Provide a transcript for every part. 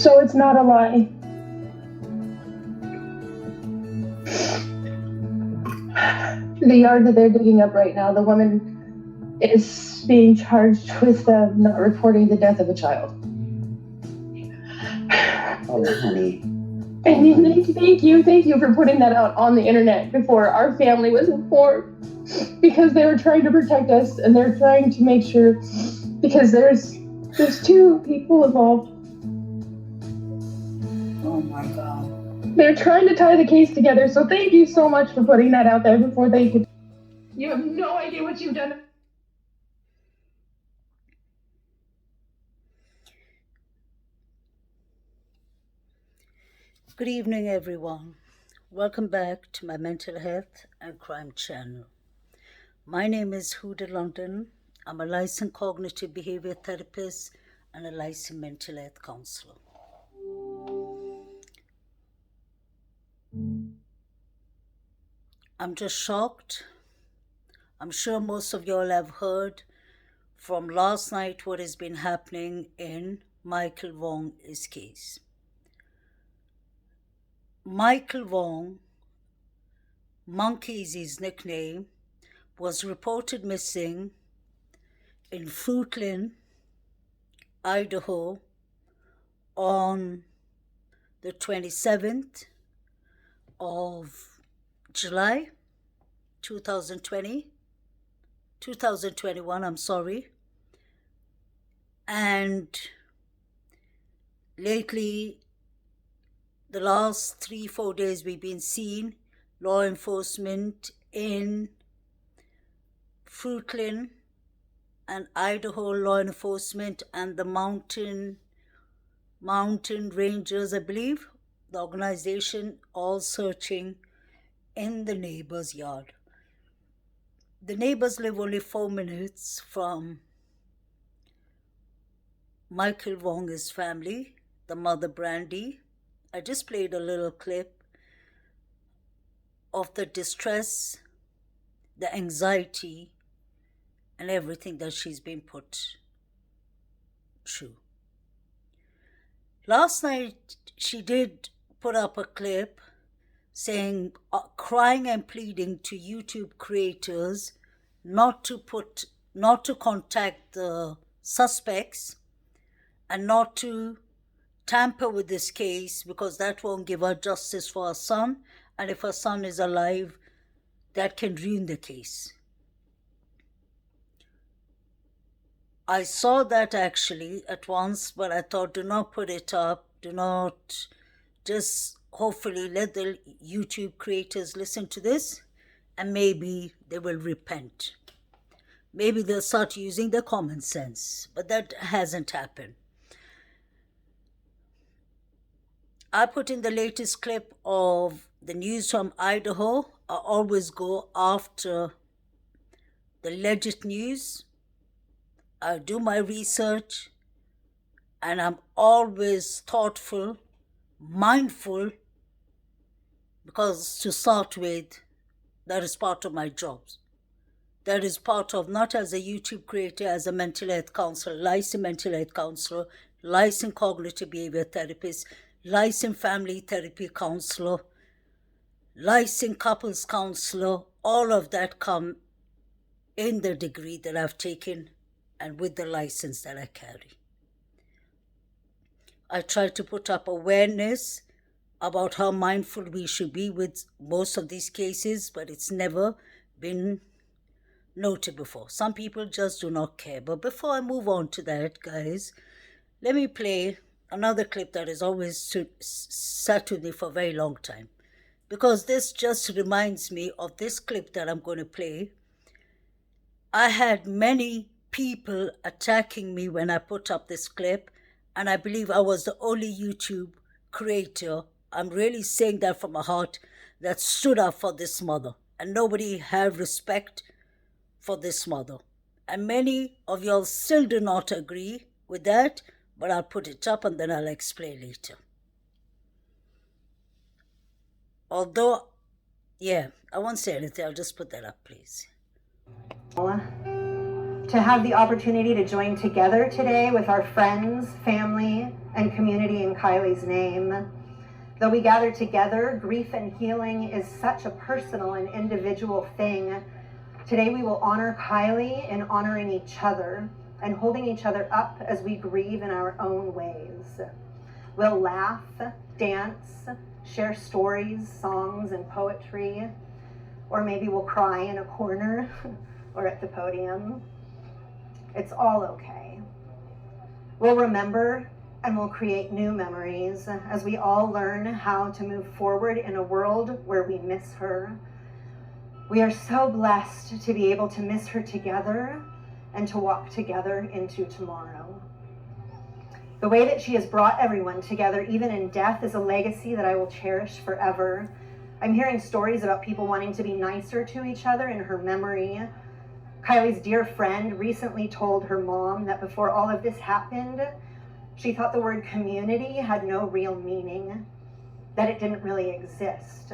So it's not a lie. The yard that they're digging up right now, the woman is being charged with not reporting the death of a child. Oh, honey. And thank you for putting that out on the internet before our family was informed, because they were trying to protect us and they're trying to make sure, because there's two people involved. Oh my God. They're trying to tie the case together, so thank you so much for putting that out there before they could. You have no idea what you've done. Good evening, everyone. Welcome back to my mental health and crime channel. My name is Huda London. I'm a licensed cognitive behavior therapist and a licensed mental health counselor. I'm just shocked. I'm sure most of y'all have heard from last night what has been happening in Michael Wong's case. Michael Wong, Monkey is his nickname, was reported missing in Fruitland, Idaho on the 27th of July 2021, and lately, the last 3-4 days, we've been seeing law enforcement in Fruitland and Idaho law enforcement and the mountain rangers, I believe, the organization, all searching in the neighbor's yard. The neighbors live only 4 minutes from Michael Wong's family, the mother Brandy. I just played a little clip of the distress, the anxiety, and everything that she's been put through. Last night, she did put up a clip saying, crying and pleading to YouTube creators not to contact the suspects and not to tamper with this case, because that won't give her justice for her son, and if her son is alive, that can ruin the case. I saw that actually at once, but I thought, do not put it up, do not, just hopefully let the YouTube creators listen to this, and maybe they will repent. Maybe they'll start using their common sense, but that hasn't happened. I put in the latest clip of the news from Idaho. I always go after the legit news. I do my research, and I'm always thoughtful, mindful, because to start with, that is part of my job. That is part of, not as a YouTube creator, as a mental health counselor, licensed mental health counselor, licensed cognitive behavior therapist, licensed family therapy counselor, licensed couples counselor. All of that come in the degree that I've taken and with the license that I carry. I try to put up awareness about how mindful we should be with most of these cases, but it's never been noted before. Some people just do not care. But before I move on to that, guys, let me play another clip that has always sat with me for a very long time, because this just reminds me of this clip that I'm going to play. I had many people attacking me when I put up this clip, and I believe I was the only YouTube creator, I'm really saying that from my heart, that stood up for this mother, and nobody had respect for this mother. And many of y'all still do not agree with that, but I'll put it up and then I'll explain later. Although, I won't say anything, I'll just put that up, please. to have the opportunity to join together today with our friends, family, and community in Kylie's name. Though we gather together, grief and healing is such a personal and individual thing. Today we will honor Kylie in honoring each other and holding each other up as we grieve in our own ways. We'll laugh, dance, share stories, songs, and poetry, or maybe we'll cry in a corner or at the podium. It's all okay. We'll remember and we'll create new memories as we all learn how to move forward in a world where we miss her. We are so blessed to be able to miss her together and to walk together into tomorrow. The way that she has brought everyone together, even in death, is a legacy that I will cherish forever. I'm hearing stories about people wanting to be nicer to each other in her memory. Kylie's dear friend recently told her mom that before all of this happened, she thought the word community had no real meaning, that it didn't really exist.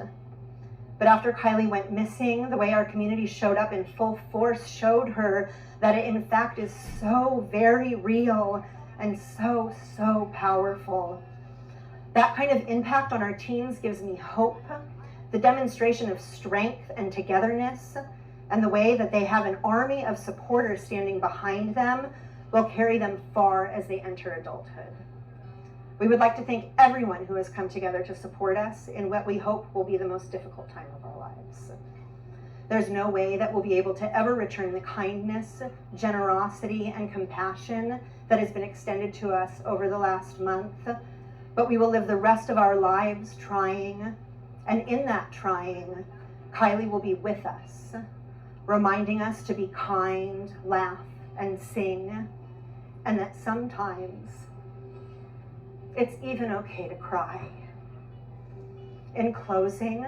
But after Kylie went missing, the way our community showed up in full force showed her that it in fact is so very real and so, so powerful. That kind of impact on our teens gives me hope, the demonstration of strength and togetherness, and the way that they have an army of supporters standing behind them will carry them far as they enter adulthood. We would like to thank everyone who has come together to support us in what we hope will be the most difficult time of our lives. There's no way that we'll be able to ever return the kindness, generosity, and compassion that has been extended to us over the last month, but we will live the rest of our lives trying, and in that trying, Kylie will be with us, reminding us to be kind, laugh, and sing, and that sometimes it's even okay to cry. In closing,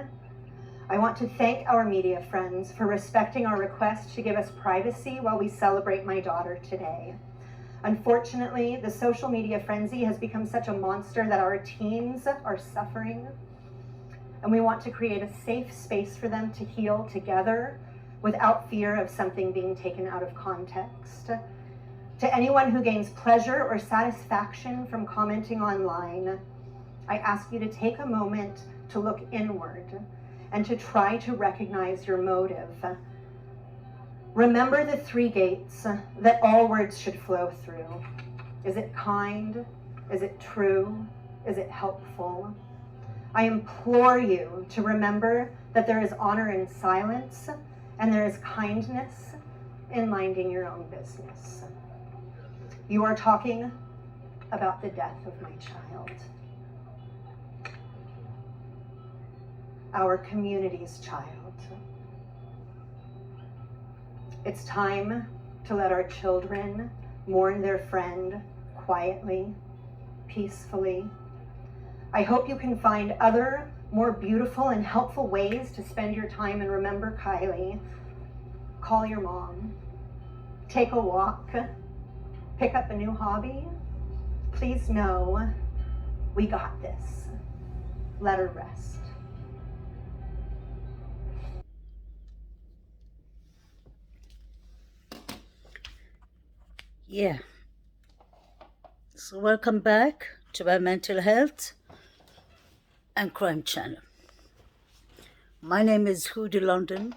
I want to thank our media friends for respecting our request to give us privacy while we celebrate my daughter today. Unfortunately, the social media frenzy has become such a monster that our teens are suffering, and we want to create a safe space for them to heal together without fear of something being taken out of context. To anyone who gains pleasure or satisfaction from commenting online, I ask you to take a moment to look inward and to try to recognize your motive. Remember the three gates that all words should flow through. Is it kind? Is it true? Is it helpful? I implore you to remember that there is honor in silence and there is kindness in minding your own business. You are talking about the death of my child, our community's child. It's time to let our children mourn their friend quietly, peacefully. I hope you can find other, more beautiful and helpful ways to spend your time and remember Kylie. Call your mom, take a walk, pick up a new hobby. Please know we got this. Let her rest. Yeah. So welcome back to my mental health and crime channel. My name is Hudi London.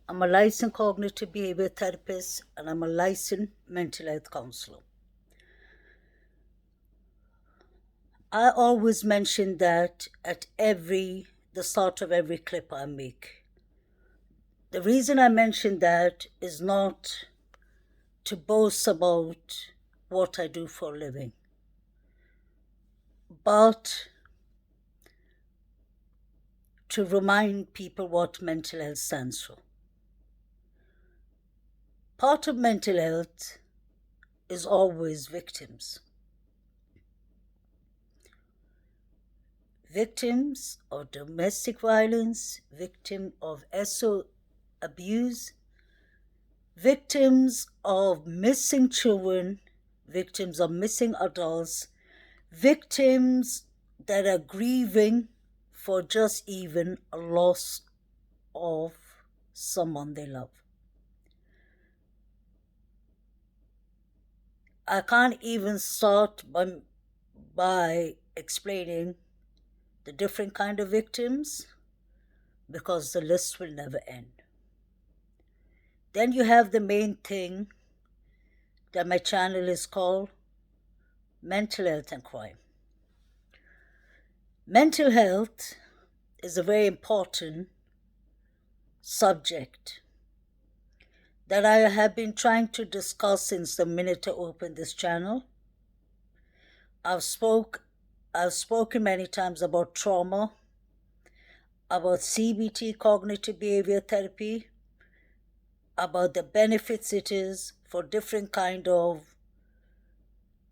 I'm a licensed cognitive behavior therapist and I'm a licensed mental health counselor. I always mention that at the start of every clip I make. The reason I mention that is not to boast about what I do for a living, but to remind people what mental health stands for. Part of mental health is always victims. Victims of domestic violence, victims of SO abuse, victims of missing children, victims of missing adults, victims that are grieving for just even a loss of someone they love. I can't even start by explaining the different kind of victims because the list will never end. Then you have the main thing that my channel is called Mental Health and Crime. Mental health is a very important subject that I have been trying to discuss since the minute I opened this channel. I've spoken many times about trauma, about CBT, cognitive behavior therapy, about the benefits it is for different kind of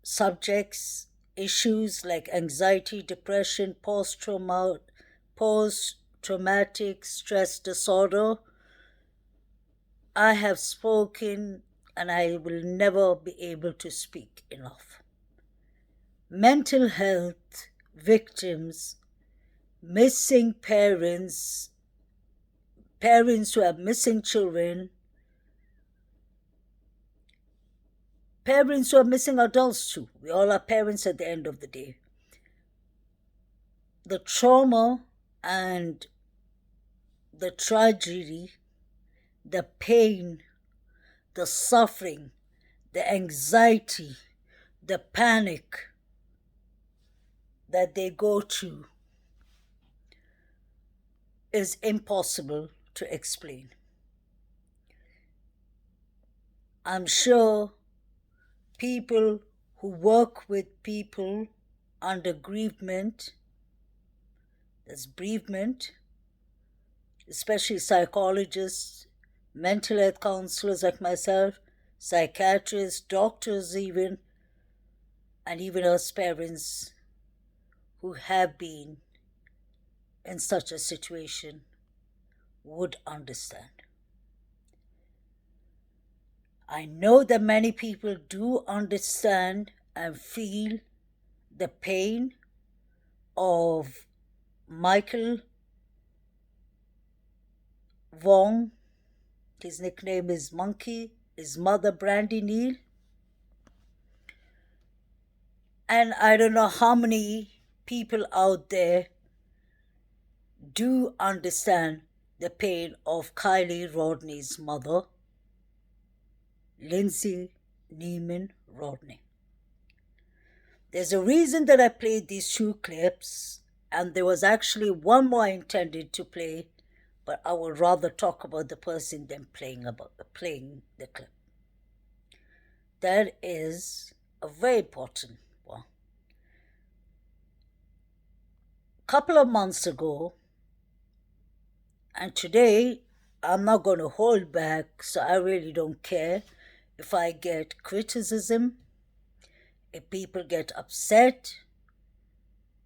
subjects, issues like anxiety, depression, post-traumatic stress disorder. I have spoken and I will never be able to speak enough. Mental health victims, missing parents who have missing children, parents who are missing adults too. We all are parents at the end of the day. The trauma and the tragedy, the pain, the suffering, the anxiety, the panic that they go through is impossible to explain. I'm sure people who work with people under bereavement, especially psychologists, mental health counselors like myself, psychiatrists, doctors even, and even us parents who have been in such a situation would understand. I know that many people do understand and feel the pain of Michael Wong. His nickname is Monkey. His mother, Brandy Neal. And I don't know how many people out there do understand the pain of Kylie Rodney's mother, Lindsay Neiman Rodney. There's a reason that I played these two clips, and there was actually one more I intended to play, but I would rather talk about the person than playing the clip. That is a very important one. A couple of months ago, and today I'm not going to hold back, so I really don't care if I get criticism, if people get upset,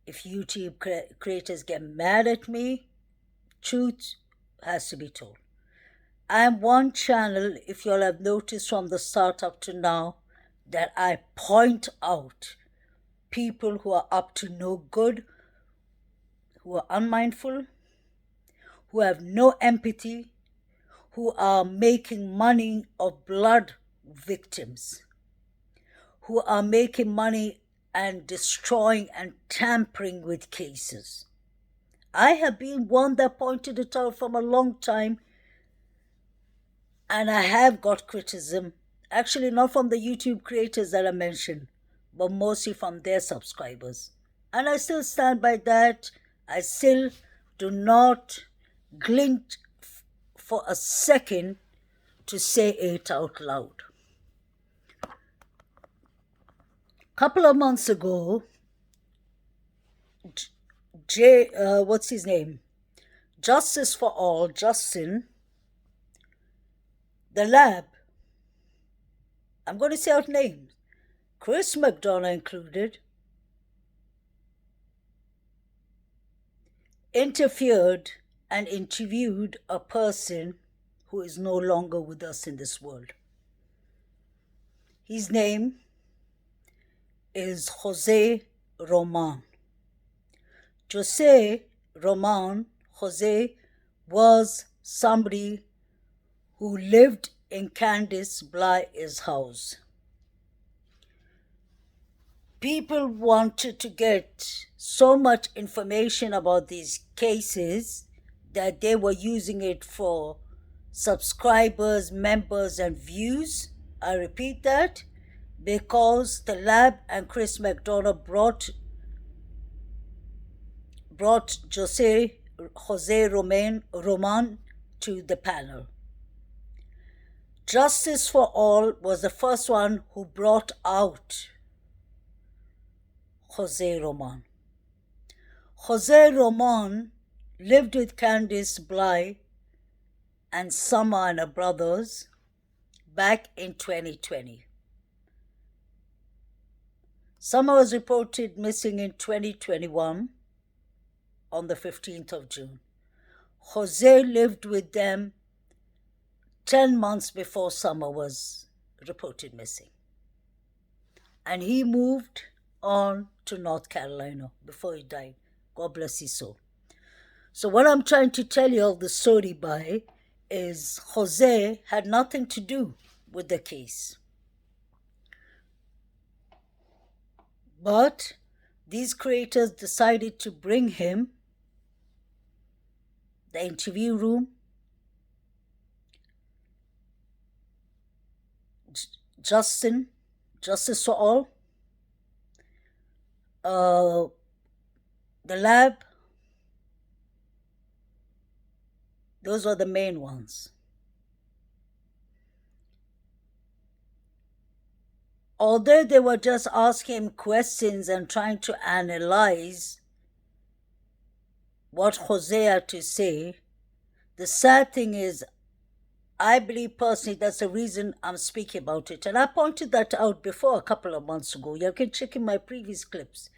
if YouTube creators get mad at me. Truth has to be told. I am one channel, if you all have noticed from the start up to now, that I point out people who are up to no good, who are unmindful, who have no empathy, who are making money of blood victims, who are making money and destroying and tampering with cases. I have been one that pointed it out from a long time, and I have got criticism, actually not from the YouTube creators that I mentioned, but mostly from their subscribers. And I still stand by that. I still do not glint for a second to say it out loud. A couple of months ago, Justice for All, Justin, the lab, I'm going to say out names, Chris McDonough included, interfered and interviewed a person who is no longer with us in this world. His name is Jose Roman. Jose was somebody who lived in Candice Bly's house. people wanted to get so much information about these cases that they were using it for subscribers, members, and views. I repeat that, because the lab and Chris McDonough brought Jose Roman to the panel. Justice for All was the first one who brought out Jose Roman. Jose Roman lived with Candice Bly and Summer and her brothers back in 2020. Summer was reported missing in 2021 on the 15th of June. Jose lived with them 10 months before Summer was reported missing. And he moved on to North Carolina before he died. God bless his soul. So what I'm trying to tell you all the story by is Jose had nothing to do with the case. But these creators decided to bring him the interview room, Justice for All, the lab. Those were the main ones. Although they were just asking him questions and trying to analyze what Jose had to say, the sad thing is, I believe personally that's the reason I'm speaking about it. And I pointed that out before a couple of months ago. You can check in my previous clips.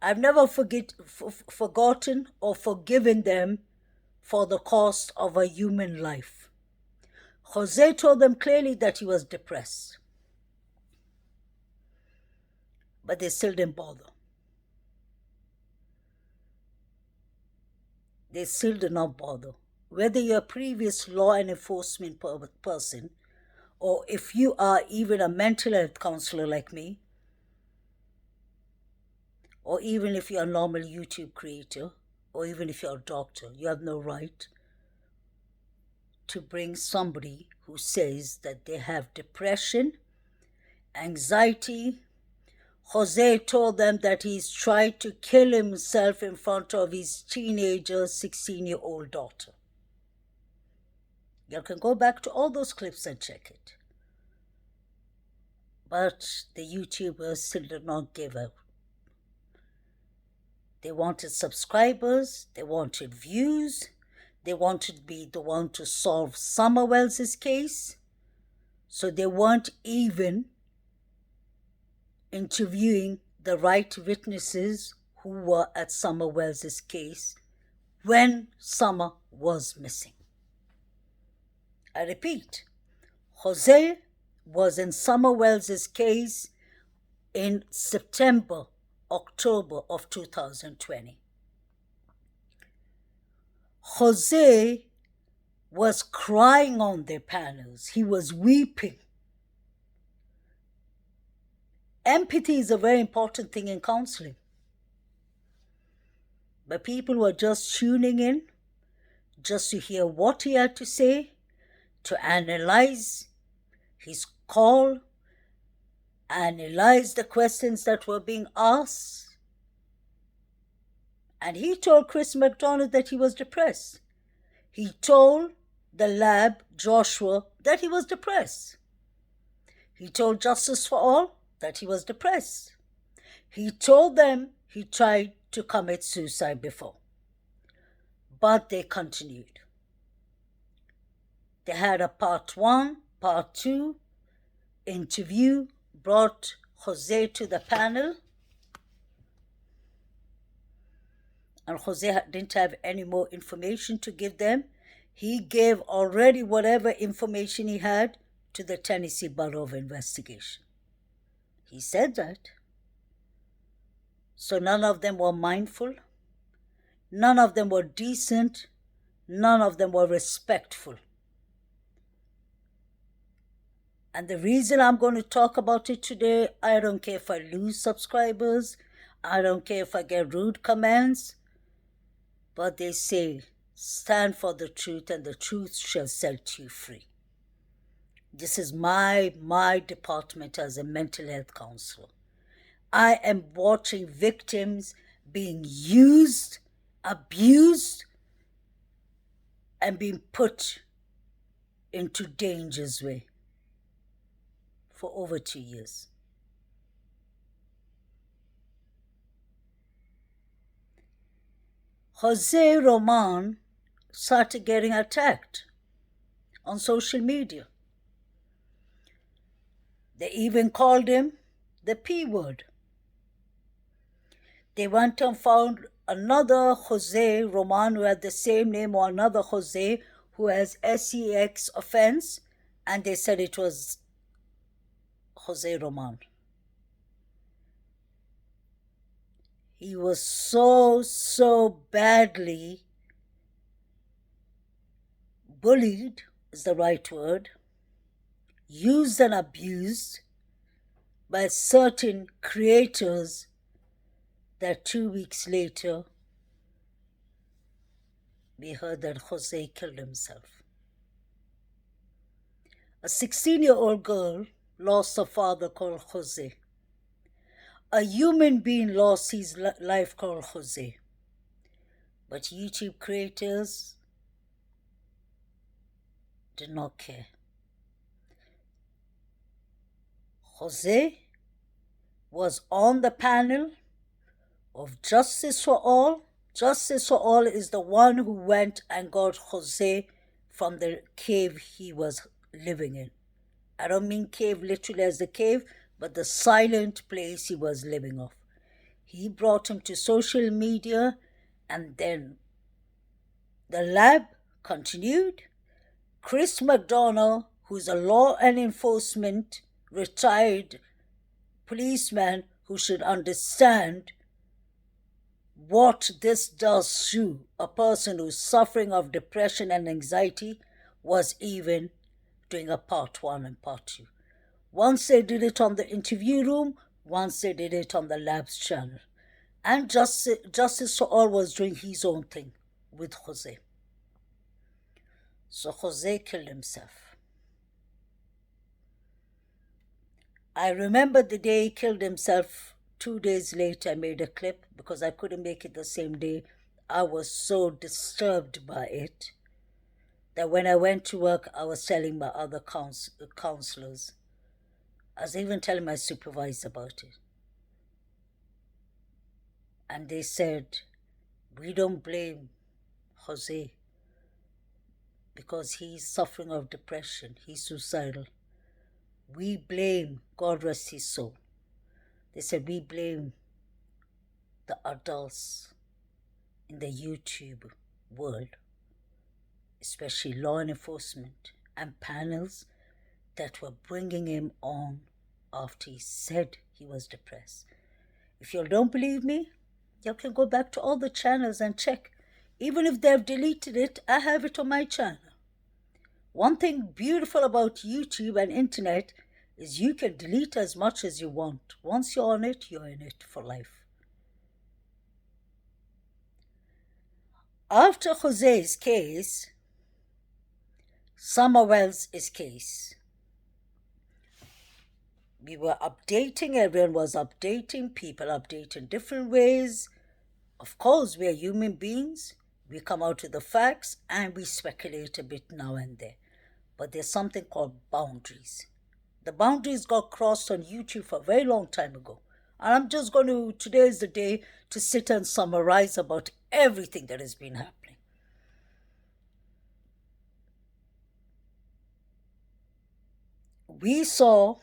I've never forgotten or forgiven them for the cost of a human life. Jose told them clearly that he was depressed. But they still didn't bother. They still did not bother. Whether you're a previous law and enforcement person, or if you are even a mental health counselor like me, or even if you're a normal YouTube creator, or even if you're a doctor, you have no right to bring somebody who says that they have depression, anxiety. Jose told them that he's tried to kill himself in front of his teenager, 16-year-old daughter. You can go back to all those clips and check it. But the YouTubers still did not give up. They wanted subscribers, they wanted views, they wanted to be the one to solve Summer Wells' case. So they weren't even interviewing the right witnesses who were at Summer Wells' case when Summer was missing. I repeat, Jose was in Summer Wells' case in September, October of 2020. Jose was crying on their panels. He was weeping. Empathy is a very important thing in counseling. But people were just tuning in just to hear what he had to say, to analyze his call, analyze the questions that were being asked. And he told Chris McDonough that he was depressed. He told the lab, Joshua, that he was depressed. He told Justice for All that he was depressed. He told them he tried to commit suicide before. But they continued. They had a part 1, part 2 interview, brought Jose to the panel. And Jose didn't have any more information to give them. He gave already whatever information he had to the Tennessee Bureau of Investigation. He said that. So none of them were mindful. None of them were decent. None of them were respectful. And the reason I'm going to talk about it today, I don't care if I lose subscribers, I don't care if I get rude comments, but they say, stand for the truth and the truth shall set you free. This is my department as a mental health counselor. I am watching victims being used, abused, and being put into danger's way for over 2 years. Jose Roman started getting attacked on social media. They even called him the P word. They went and found another Jose Roman who had the same name, or another Jose who has sex offense, and they said it was Jose Roman. He was so badly bullied, is the right word, used and abused by certain creators that 2 weeks later we heard that Jose killed himself. A 16-year-old girl lost her father called Jose. A human being lost his life called Jose. But YouTube creators did not care. Jose was on the panel of Justice for All. Justice for All is the one who went and got Jose from the cave he was living in. I don't mean cave literally as the cave, but the silent place he was living off. He brought him to social media, and then the lab continued. Chris McDonough, who's a law and enforcement retired policeman who should understand what this does to a person who's suffering of depression and anxiety, was even doing a part 1 and part 2. Once they did it on the interview room, once they did it on the lab's channel. And Justice for All was doing his own thing with Jose. So Jose killed himself. I remember the day he killed himself. 2 days later, I made a clip because I couldn't make it the same day. I was so disturbed by it that when I went to work, I was telling my other counselors. I was even telling my supervisor about it. And they said, we don't blame Jose because he's suffering of depression. He's suicidal. We blame, God rest his soul. They said, we blame the adults in the YouTube world, especially law enforcement and panels that were bringing him on after he said he was depressed. If you don't believe me, you can go back to all the channels and check. Even if they've deleted it, I have it on my channel. One thing beautiful about YouTube and internet is you can delete as much as you want. Once you're on it, you're in it for life. After Jose's case, Summer Wells' case, we were updating, everyone was updating, people update in different ways. Of course, we are human beings. We come out with the facts and we speculate a bit now and there. But there's something called boundaries. The boundaries got crossed on YouTube for a very long time ago. And I'm just going to, today is the day to sit and summarize about everything that has been happening. We saw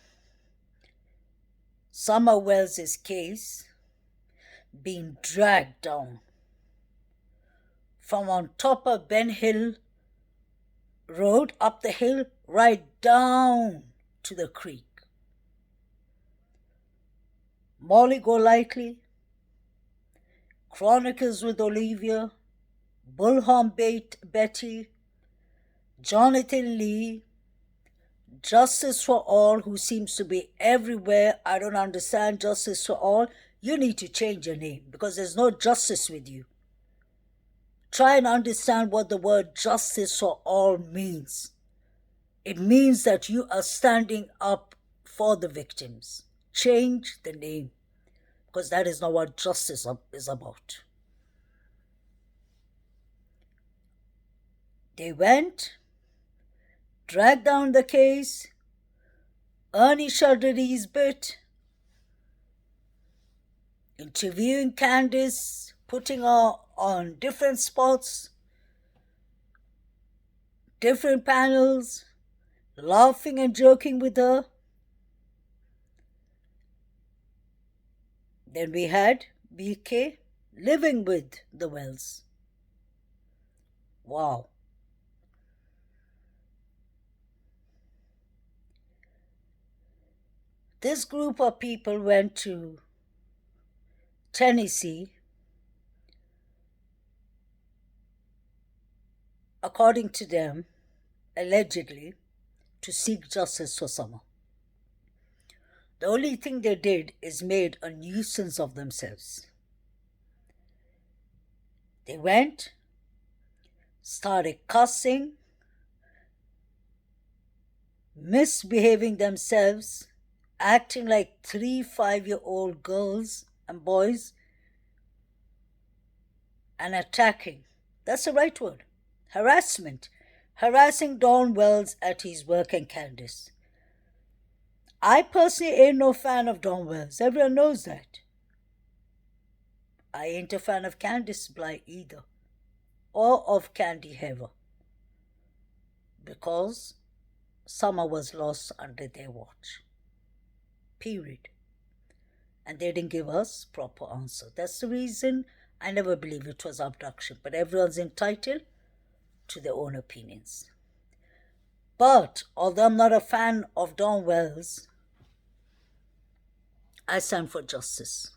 Summer Wells' case being dragged down from on top of Ben Hill Road, up the hill, right down to the creek. Molly Golightly, Chronicles with Olivia, Bullhorn Betty, Jonathan Lee, Justice for all, who seems to be everywhere. I don't understand justice for all. You need to change your name because there's no justice with you. Try and understand what the word justice for all means. It means that you are standing up for the victims. Change the name because that is not what justice is about. They went, dragged down the case. Ernie shuddered his bit, interviewing Candice, putting her on different spots, different panels, laughing and joking with her. Then we had BK living with the Wells. Wow. This group of people went to Tennessee, according to them, allegedly, to seek justice for Summer. The only thing they did is made a nuisance of themselves. They went, started cussing, misbehaving themselves, acting like 3 5-year-old girls and boys, and attacking. That's the right word. Harassment. Harassing Don Wells at his work and Candice. I personally ain't no fan of Don Wells. Everyone knows that. I ain't a fan of Candice Bly either, or of Candy Hever, because Summer was lost under their watch. Period. And they didn't give us proper answer. That's the reason I never believe it was abduction, but everyone's entitled to their own opinions. But although I'm not a fan of Don Wells, I stand for justice.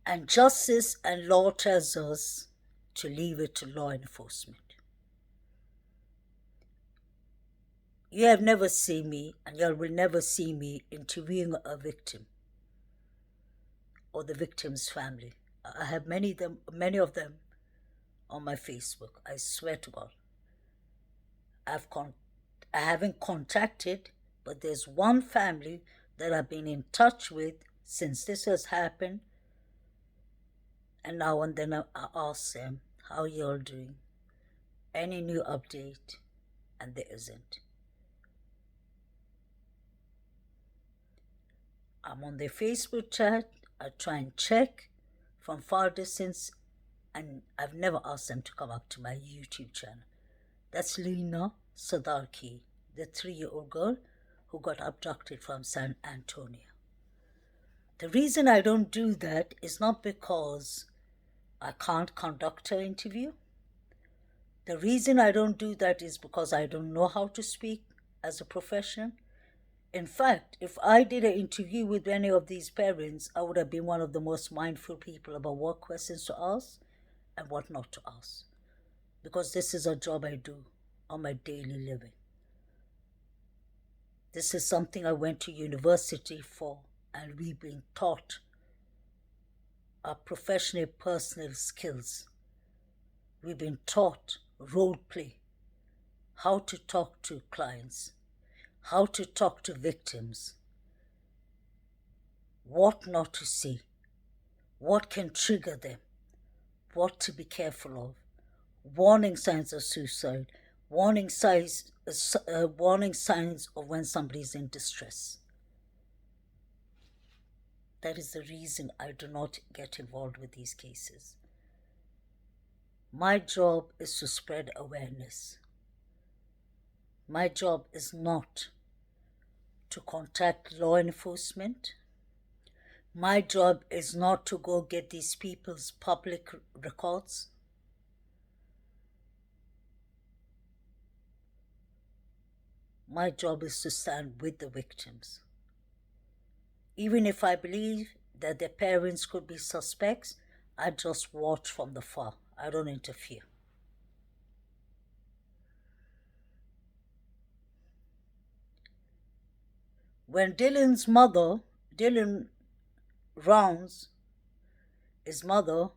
And justice and law tells us to leave it to law enforcement. You have never seen me, and you will never see me interviewing a victim or the victim's family. I have many of them on my Facebook. I swear to God. I haven't contacted, but there's one family that I've been in touch with since this has happened. And now and then I ask them, how you all doing? Any new update? And there isn't. I'm on their Facebook chat. I try and check from far distance, and I've never asked them to come up to my YouTube channel. That's Lena Sadarki, the 3-year-old girl who got abducted from San Antonio. The reason I don't do that is not because I can't conduct her interview. The reason I don't do that is because I don't know how to speak as a professional. In fact, if I did an interview with any of these parents, I would have been one of the most mindful people about what questions to ask and what not to ask. Because this is a job I do on my daily living. This is something I went to university for, and we've been taught our professional personal skills. We've been taught role play, how to talk to clients, how to talk to victims, what not to say, what can trigger them, what to be careful of, warning signs of suicide, warning signs of when somebody's in distress. That is the reason I do not get involved with these cases. My job is to spread awareness. My job is not to contact law enforcement. My job is not to go get these people's public records. My job is to stand with the victims. Even if I believe that their parents could be suspects, I just watch from the far. I don't interfere. when Dylan's mother, Dylan Rounds, his mother,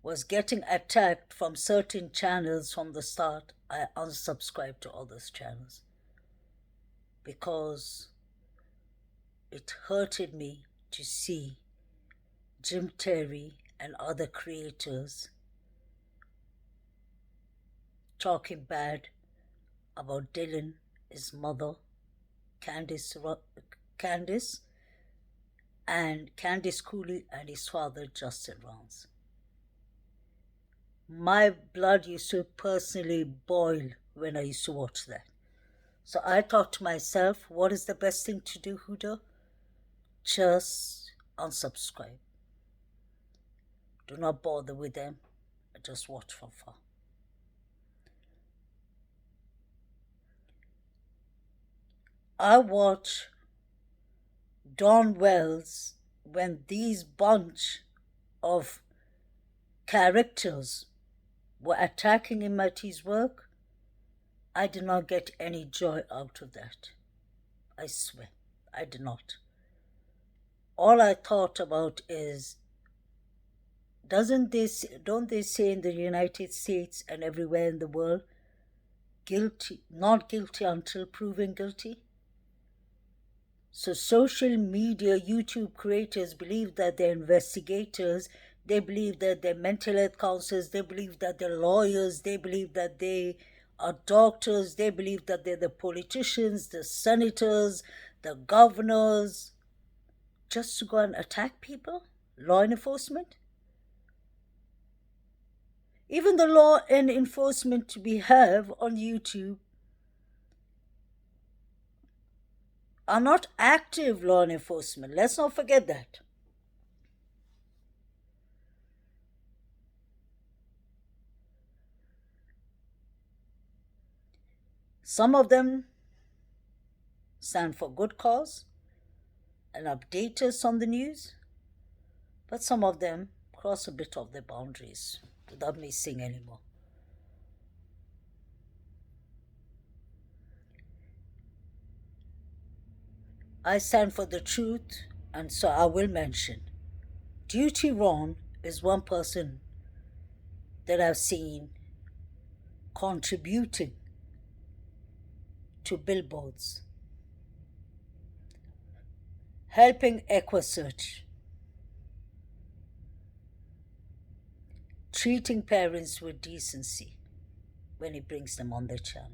was getting attacked from certain channels from the start, I unsubscribed to all those channels because it hurted me to see Jim Terry and other creators talking bad about Dylan, his mother, Candice, and Candice Cooley, and his father, Justin Rounds. My blood used to personally boil when I used to watch that. So I thought to myself, what is the best thing to do, Huda? Just unsubscribe. Do not bother with them. Just watch from far. I watch Dawn Wells when these bunch of characters were attacking Imati's work. I did not get any joy out of that. I swear, I did not. All I thought about is, don't they say in the United States and everywhere in the world, guilty, not guilty until proven guilty? So social media, YouTube creators believe that they're investigators, they believe that they're mental health counselors, they believe that they're lawyers, they believe that they are doctors, they believe that they're the politicians, the senators, the governors, just to go and attack people, law enforcement. Even the law and enforcement we have on YouTube are not active law enforcement. Let's not forget that. Some of them stand for good cause and update us on the news, but some of them cross a bit of their boundaries without me saying anymore. I stand for the truth, and so I will mention Duty Ron is one person that I've seen contributing to billboards, helping EquiSearch, treating parents with decency when he brings them on the channel.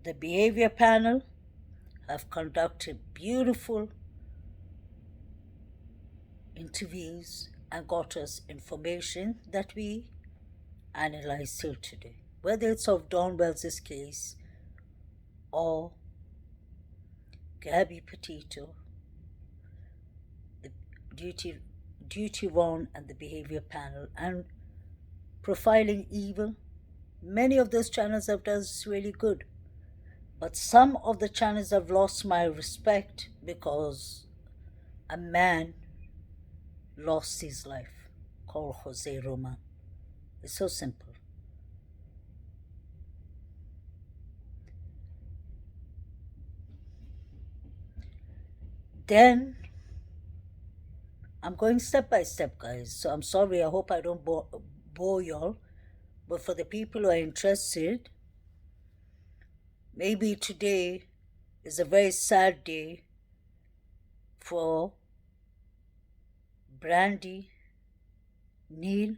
The behavior panel have conducted beautiful interviews and got us information that we analyze till today, whether it's of Dawn Wells' case or Gabby Petito, the Duty Ron and the behavior panel, and profiling evil. Many of those channels have done really good. But some of the channels have lost my respect because a man lost his life called Jose Roman. It's so simple. Then, I'm going step by step, guys, so I'm sorry, I hope I don't bore y'all, but for the people who are interested, maybe today is a very sad day for Brandy, Neil,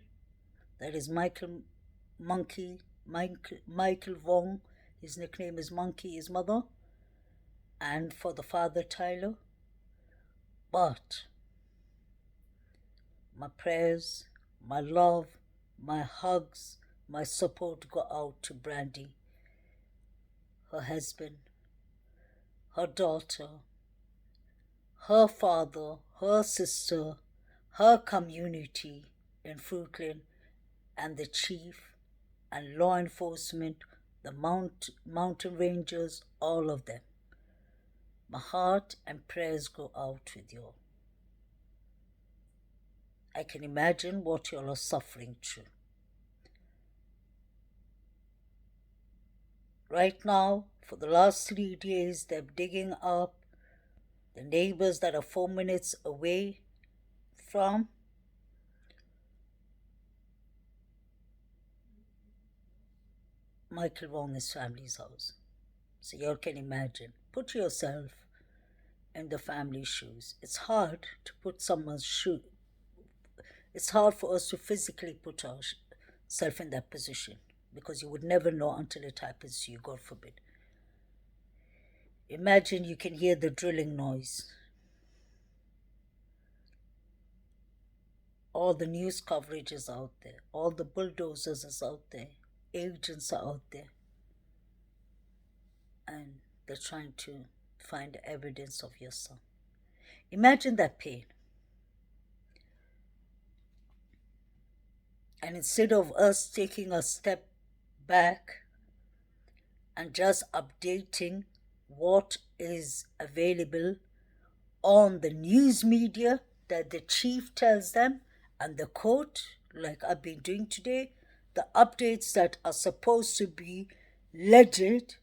that is Michael Vaughn, his nickname is Monkey, his mother, and for the father, Tyler. But my prayers, my love, my hugs, my support go out to Brandy, her husband, her daughter, her father, her sister, her community in Fruitland, and the chief and law enforcement, the mountain rangers, all of them. My heart and prayers go out with you all. I can imagine what you all are suffering through. Right now, for the last 3 days, they're digging up the neighbors that are 4 minutes away from Michael Wong's family's house. So you all can imagine. Put yourself in the family's shoes. It's hard to put someone's shoe. It's hard for us to physically put ourselves in that position because you would never know until it happens to you, God forbid. Imagine you can hear the drilling noise. All the news coverage is out there. All the bulldozers is out there. Agents are out there. And they're trying to find evidence of your son. Imagine that pain. And instead of us taking a step back and just updating what is available on the news media that the chief tells them and the court, like I've been doing today, the updates that are supposed to be legit,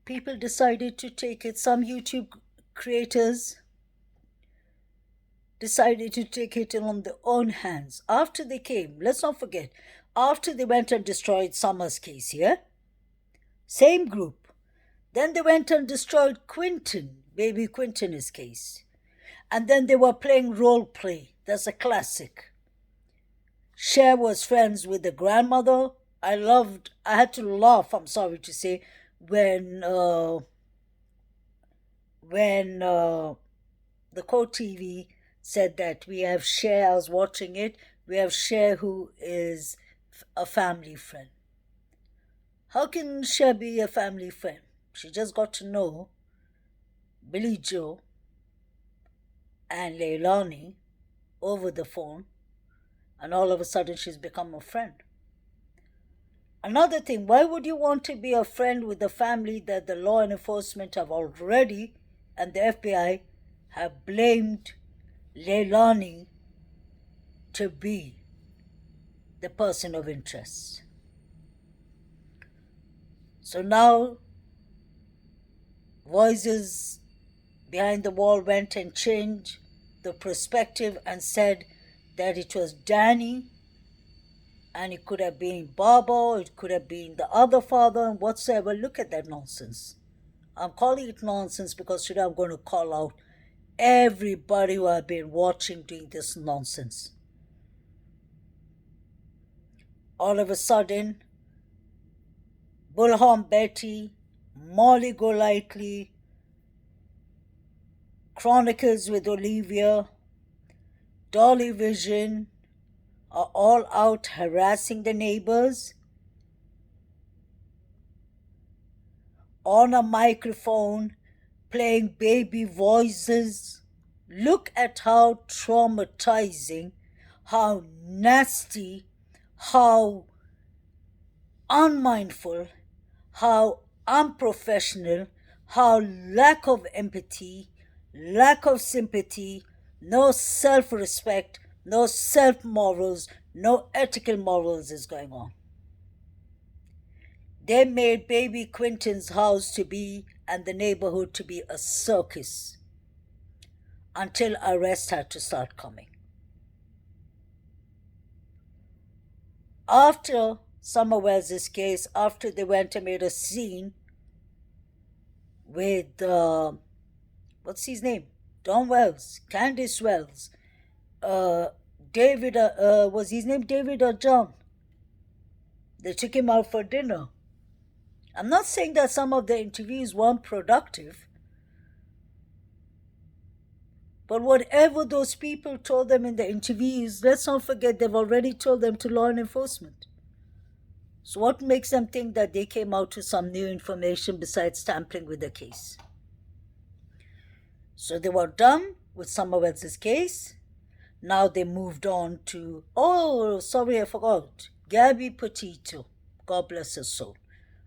people decided to take it. Some YouTube creators decided to take it on their own hands. After they came, let's not forget, after they went and destroyed Summer's case here, same group. Then they went and destroyed Quinton, baby Quinton's case. And then they were playing role play. That's a classic. Cher was friends with the grandmother. I had to laugh, I'm sorry to say, when the Court TV said that we have Cher, I was watching it, we have Cher who is a family friend. How can Cher be a family friend? She just got to know Billy Joe and Leilani over the phone, and all of a sudden she's become a friend. Another thing, why would you want to be a friend with a family that the law enforcement have already and the FBI have blamed Leilani to be the person of interest? So now Voices Behind the Wall went and changed the perspective and said that it was Danny, and it could have been Baba, it could have been the other father, and whatsoever. Look at that nonsense. I'm calling it nonsense because today I'm going to call out everybody who have been watching doing this nonsense. All of a sudden, Bullhorn Betty, Molly Golightly, Chronicles with Olivia, Dolly Vision are all out harassing the neighbors on a microphone, playing baby voices. Look at how traumatizing, how nasty, how unmindful, how unprofessional, how lack of empathy, lack of sympathy, no self-respect, no self-morals, no ethical morals is going on. They made baby Quinton's house to be, and the neighborhood to be, a circus until arrests had to start coming. After Summer Wells' case, after they went and made a scene with, what's his name? Don Wells, Candace Wells, David, was his name David or John? They took him out for dinner. I'm not saying that some of the interviews weren't productive, but whatever those people told them in the interviews, let's not forget they've already told them to law enforcement. So what makes them think that they came out with some new information besides tampering with the case? So they were done with Summer Wells' case. Now they moved on to, oh, sorry, I forgot, Gabby Petito, God bless her soul,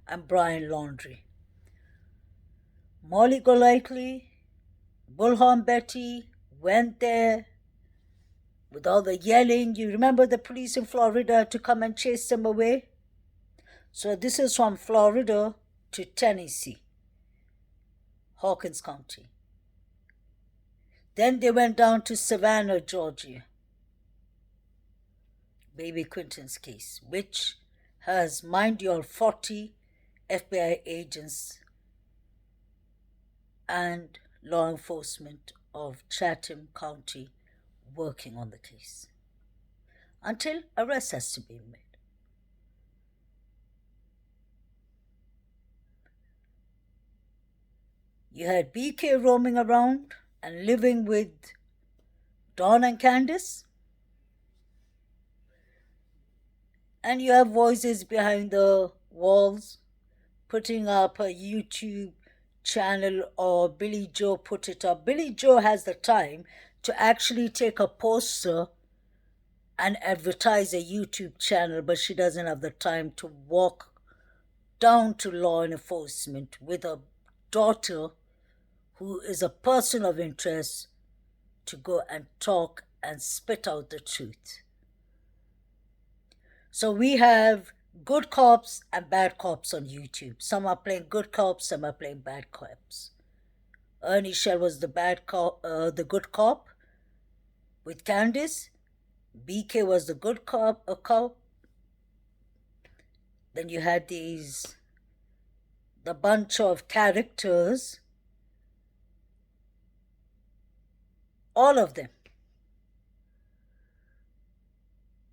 and Brian Laundrie. Molly Golightly, Bullhorn Betty went there with all the yelling. You remember the police in Florida to come and chase them away? So this is from Florida to Tennessee, Hawkins County. Then they went down to Savannah, Georgia, Baby Quinton's case, which has, mind you, 40 FBI agents and law enforcement of Chatham County working on the case until arrest has to be made. You had BK roaming around and living with Dawn and Candace. And you have voices behind the walls putting up a YouTube channel, or Billy Joe put it up. Billy Joe has the time to actually take a poster and advertise a YouTube channel, but she doesn't have the time to walk down to law enforcement with a daughter who is a person of interest to go and talk and spit out the truth. So we have good cops and bad cops on YouTube. Some are playing good cops, some are playing bad cops. Ernie Shell was the good cop with Candace. BK was the good cop. Then you had the bunch of characters, all of them,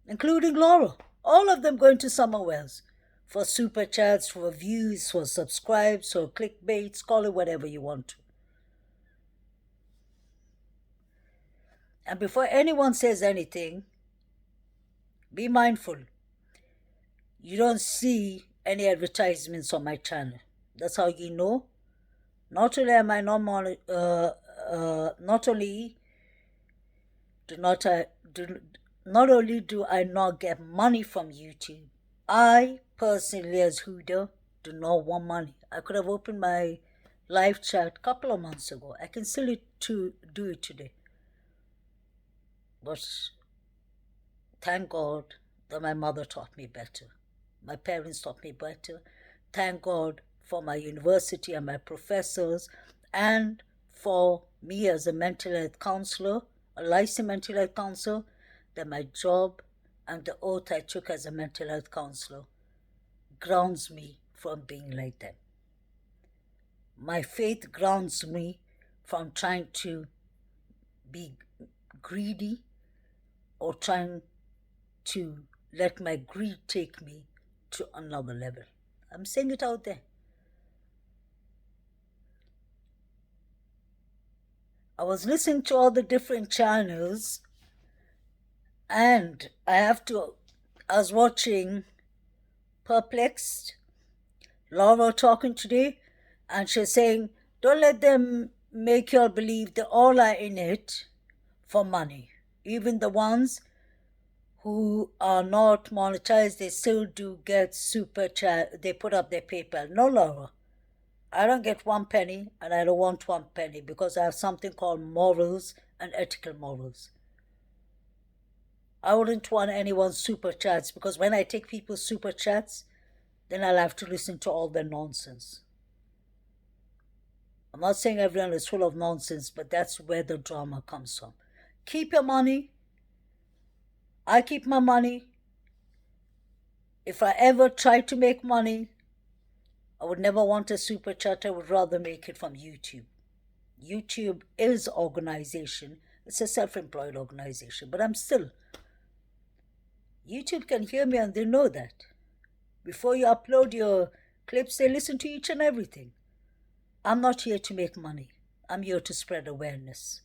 including Laura. All of them going to somewhere else for super chats, for views, for subscribes, for clickbaits, call it whatever you want to. And before anyone says anything, be mindful. You don't see any advertisements on my channel. That's how you know. Not only am I not only do I not get money from YouTube, I personally, as Huda, do not want money. I could have opened my live chat a couple of months ago. I can still do it today. But thank God that my mother taught me better. My parents taught me better. Thank God for my university and my professors, and for me as a mental health counselor, a licensed mental health counselor, that my job and the oath I took as a mental health counselor grounds me from being like them. My faith grounds me from trying to be greedy or trying to let my greed take me to another level. I'm saying it out there. I was listening to all the different channels, and I was watching Perplexed, Laura talking today, and she's saying, don't let them make you all believe they all are in it for money. Even the ones who are not monetized, they still do get super chat. They put up their PayPal. No, Laura, I don't get 1 penny, and I don't want 1 penny, because I have something called morals and ethical morals. I wouldn't want anyone's super chats, because when I take people's super chats, then I'll have to listen to all their nonsense. I'm not saying everyone is full of nonsense, but that's where the drama comes from. Keep your money. I keep my money. If I ever try to make money, I would never want a super chat. I would rather make it from YouTube. YouTube is organization. It's a self-employed organization, but YouTube can hear me, and they know that. Before you upload your clips, they listen to each and everything. I'm not here to make money. I'm here to spread awareness.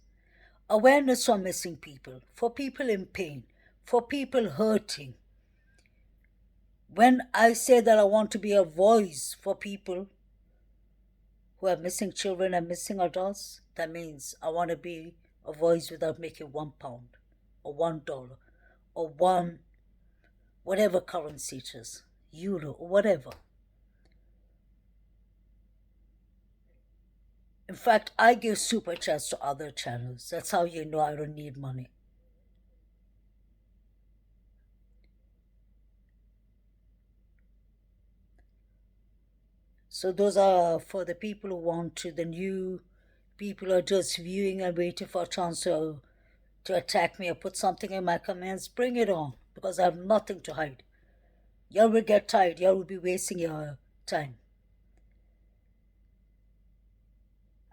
Awareness for missing people, for people in pain, for people hurting. When I say that I want to be a voice for people who are missing children and missing adults, that means I want to be a voice without making £1 or $1 or whatever currency it is, euro or whatever. In fact, I give super chats to other channels. That's how you know I don't need money. So those are for the people who want to, the new people who are just viewing and waiting for a chance to attack me or put something in my comments. Bring it on, because I have nothing to hide. Y'all will get tired. Y'all will be wasting your time.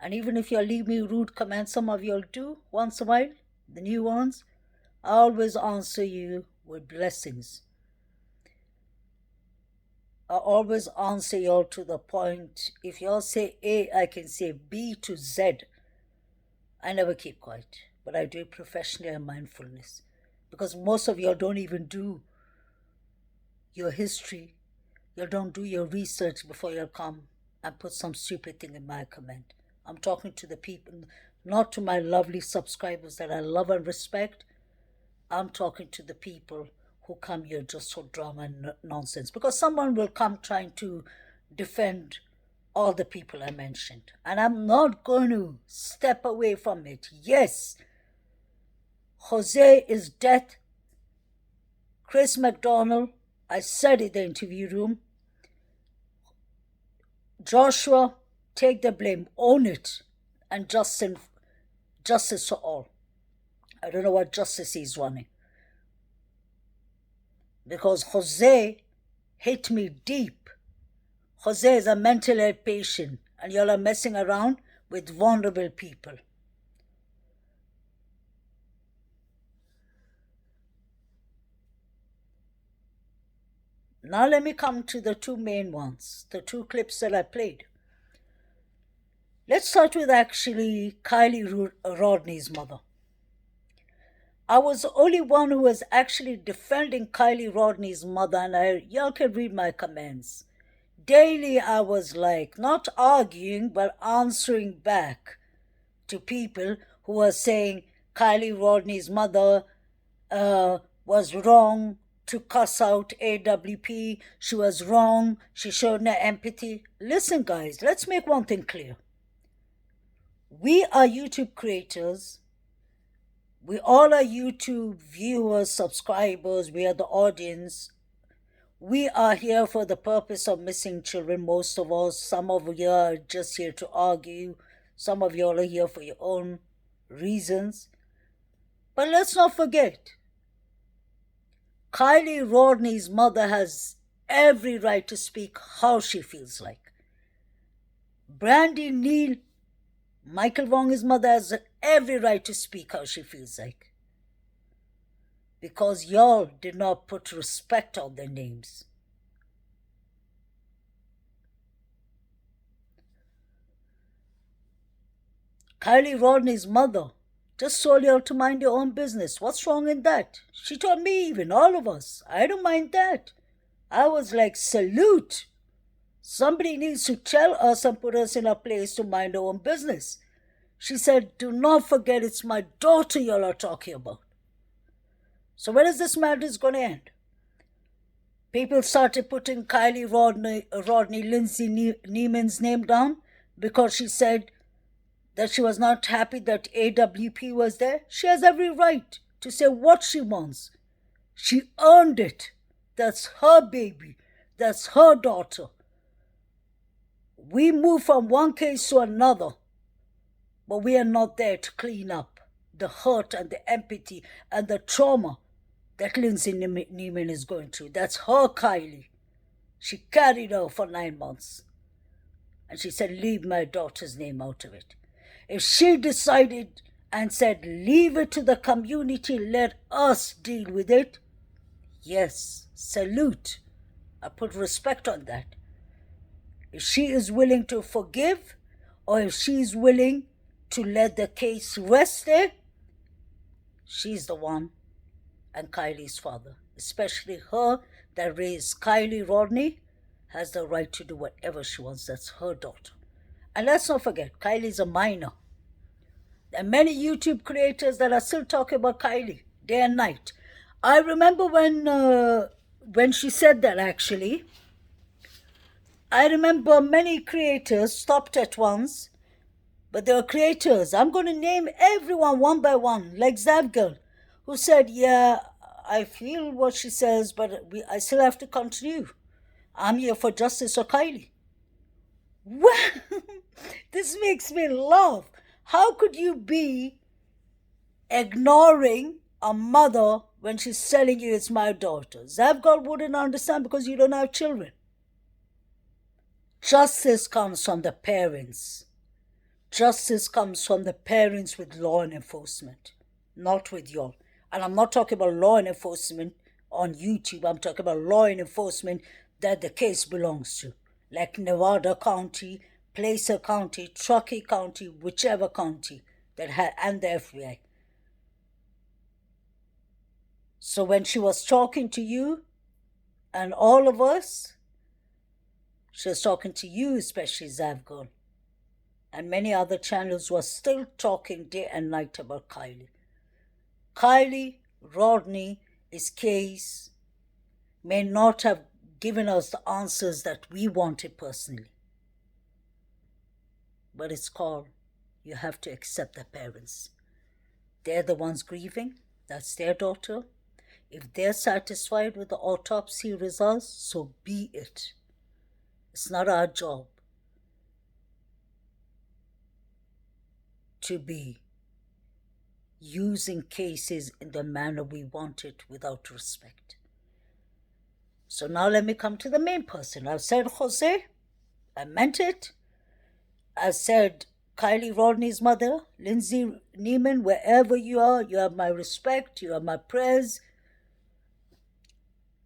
And even if you leave me rude comments, some of y'all do once in a while, the new ones, I always answer you with blessings. I always answer y'all to the point. If y'all say A, I can say B to Z. I never keep quiet, but I do it professionally and mindfulness. Because most of y'all don't even do your history. You don't do your research before you'll come and put some stupid thing in my comment. I'm talking to the people, not to my lovely subscribers that I love and respect. I'm talking to the people who come here just for drama and nonsense. Because someone will come trying to defend all the people I mentioned. And I'm not going to step away from it. Yes, Jose is dead. Chris McDonald, I said in the interview room, Joshua, take the blame, own it, and justice for all. I don't know what justice he's running. Because Jose hit me deep. Jose is a mental health patient, and y'all are messing around with vulnerable people. Now let me come to the two main ones, the two clips that I played. Let's start with actually Kylie Rodney's mother. I was the only one who was actually defending Kylie Rodney's mother, and y'all can read my comments. Daily I was like, not arguing, but answering back to people who were saying Kylie Rodney's mother was wrong to cuss out AWP. She was wrong. She showed no empathy. Listen, guys, let's make one thing clear. We are YouTube creators. We all are YouTube viewers, subscribers. We are the audience. We are here for the purpose of missing children, most of us. Some of you are just here to argue. Some of you all are here for your own reasons. But let's not forget, Kylie Rodney's mother has every right to speak how she feels like. Brandy Neal, Michael Wong's mother, has every right to speak how she feels like. Because y'all did not put respect on their names. Kylie Rodney's mother just told y'all to mind your own business. What's wrong in that? She told me, even all of us. I don't mind that. I was like, salute. Somebody needs to tell us and put us in a place to mind our own business. She said, do not forget it's my daughter y'all are talking about. So where is this matter going to end? People started putting Kylie Rodney Lindsay Neiman's name down because she said that she was not happy that AWP was there. She has every right to say what she wants. She earned it. That's her baby. That's her daughter. We move from one case to another, but we are not there to clean up the hurt and the empathy and the trauma that Lindsay Neiman is going through. That's her Kylie. She carried her for 9 months. And she said, leave my daughter's name out of it. If she decided and said, leave it to the community, let us deal with it, yes, salute. I put respect on that. If she is willing to forgive, or if she's willing to let the case rest there, she's the one, and Kylie's father, especially her that raised Kylie Rodney, has the right to do whatever she wants. That's her daughter. And let's not forget, Kylie's a minor. There are many YouTube creators that are still talking about Kylie day and night. I remember when she said that, actually, I remember many creators stopped at once, but there are creators, I'm going to name everyone one by one, like Zavgirl, who said, yeah, I feel what she says, but I still have to continue. I'm here for justice for Kylie. Well, this makes me laugh. How could you be ignoring a mother when she's telling you it's my daughter? Zavgal wouldn't understand because you don't have children. Justice comes from the parents. Justice comes from the parents with law enforcement, not with y'all. And I'm not talking about law enforcement on YouTube. I'm talking about law enforcement that the case belongs to, like Nevada County, Placer County, Truckee County, whichever county that had, and the FBI. So when she was talking to you and all of us, she was talking to you, especially Zavgal. And many other channels were still talking day and night about Kylie. Kylie Rodney's case may not have given us the answers that we wanted personally. But it's called, you have to accept the parents. They're the ones grieving. That's their daughter. If they're satisfied with the autopsy results, so be it. It's not our job to be using cases in the manner we want it without respect. So now let me come to the main person. I've said Jose, I meant it. I said Kylie Rodney's mother, Lindsay Neiman, wherever you have my respect, you have my prayers.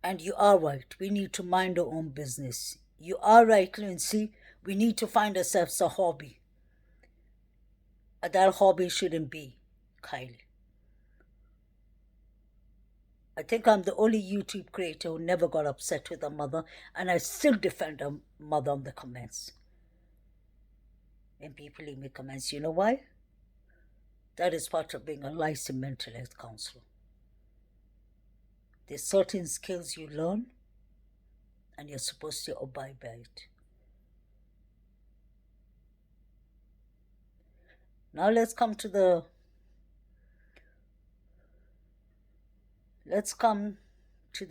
And you are right, we need to mind our own business. You are right, Lindsay, we need to find ourselves a hobby. And that hobby shouldn't be Kylie. I think I'm the only YouTube creator who never got upset with her mother, and I still defend her mother on the comments. When people leave me comments, you know why? That is part of being a licensed mental health counselor. There's certain skills you learn, and you're supposed to abide by it. Now let's come to the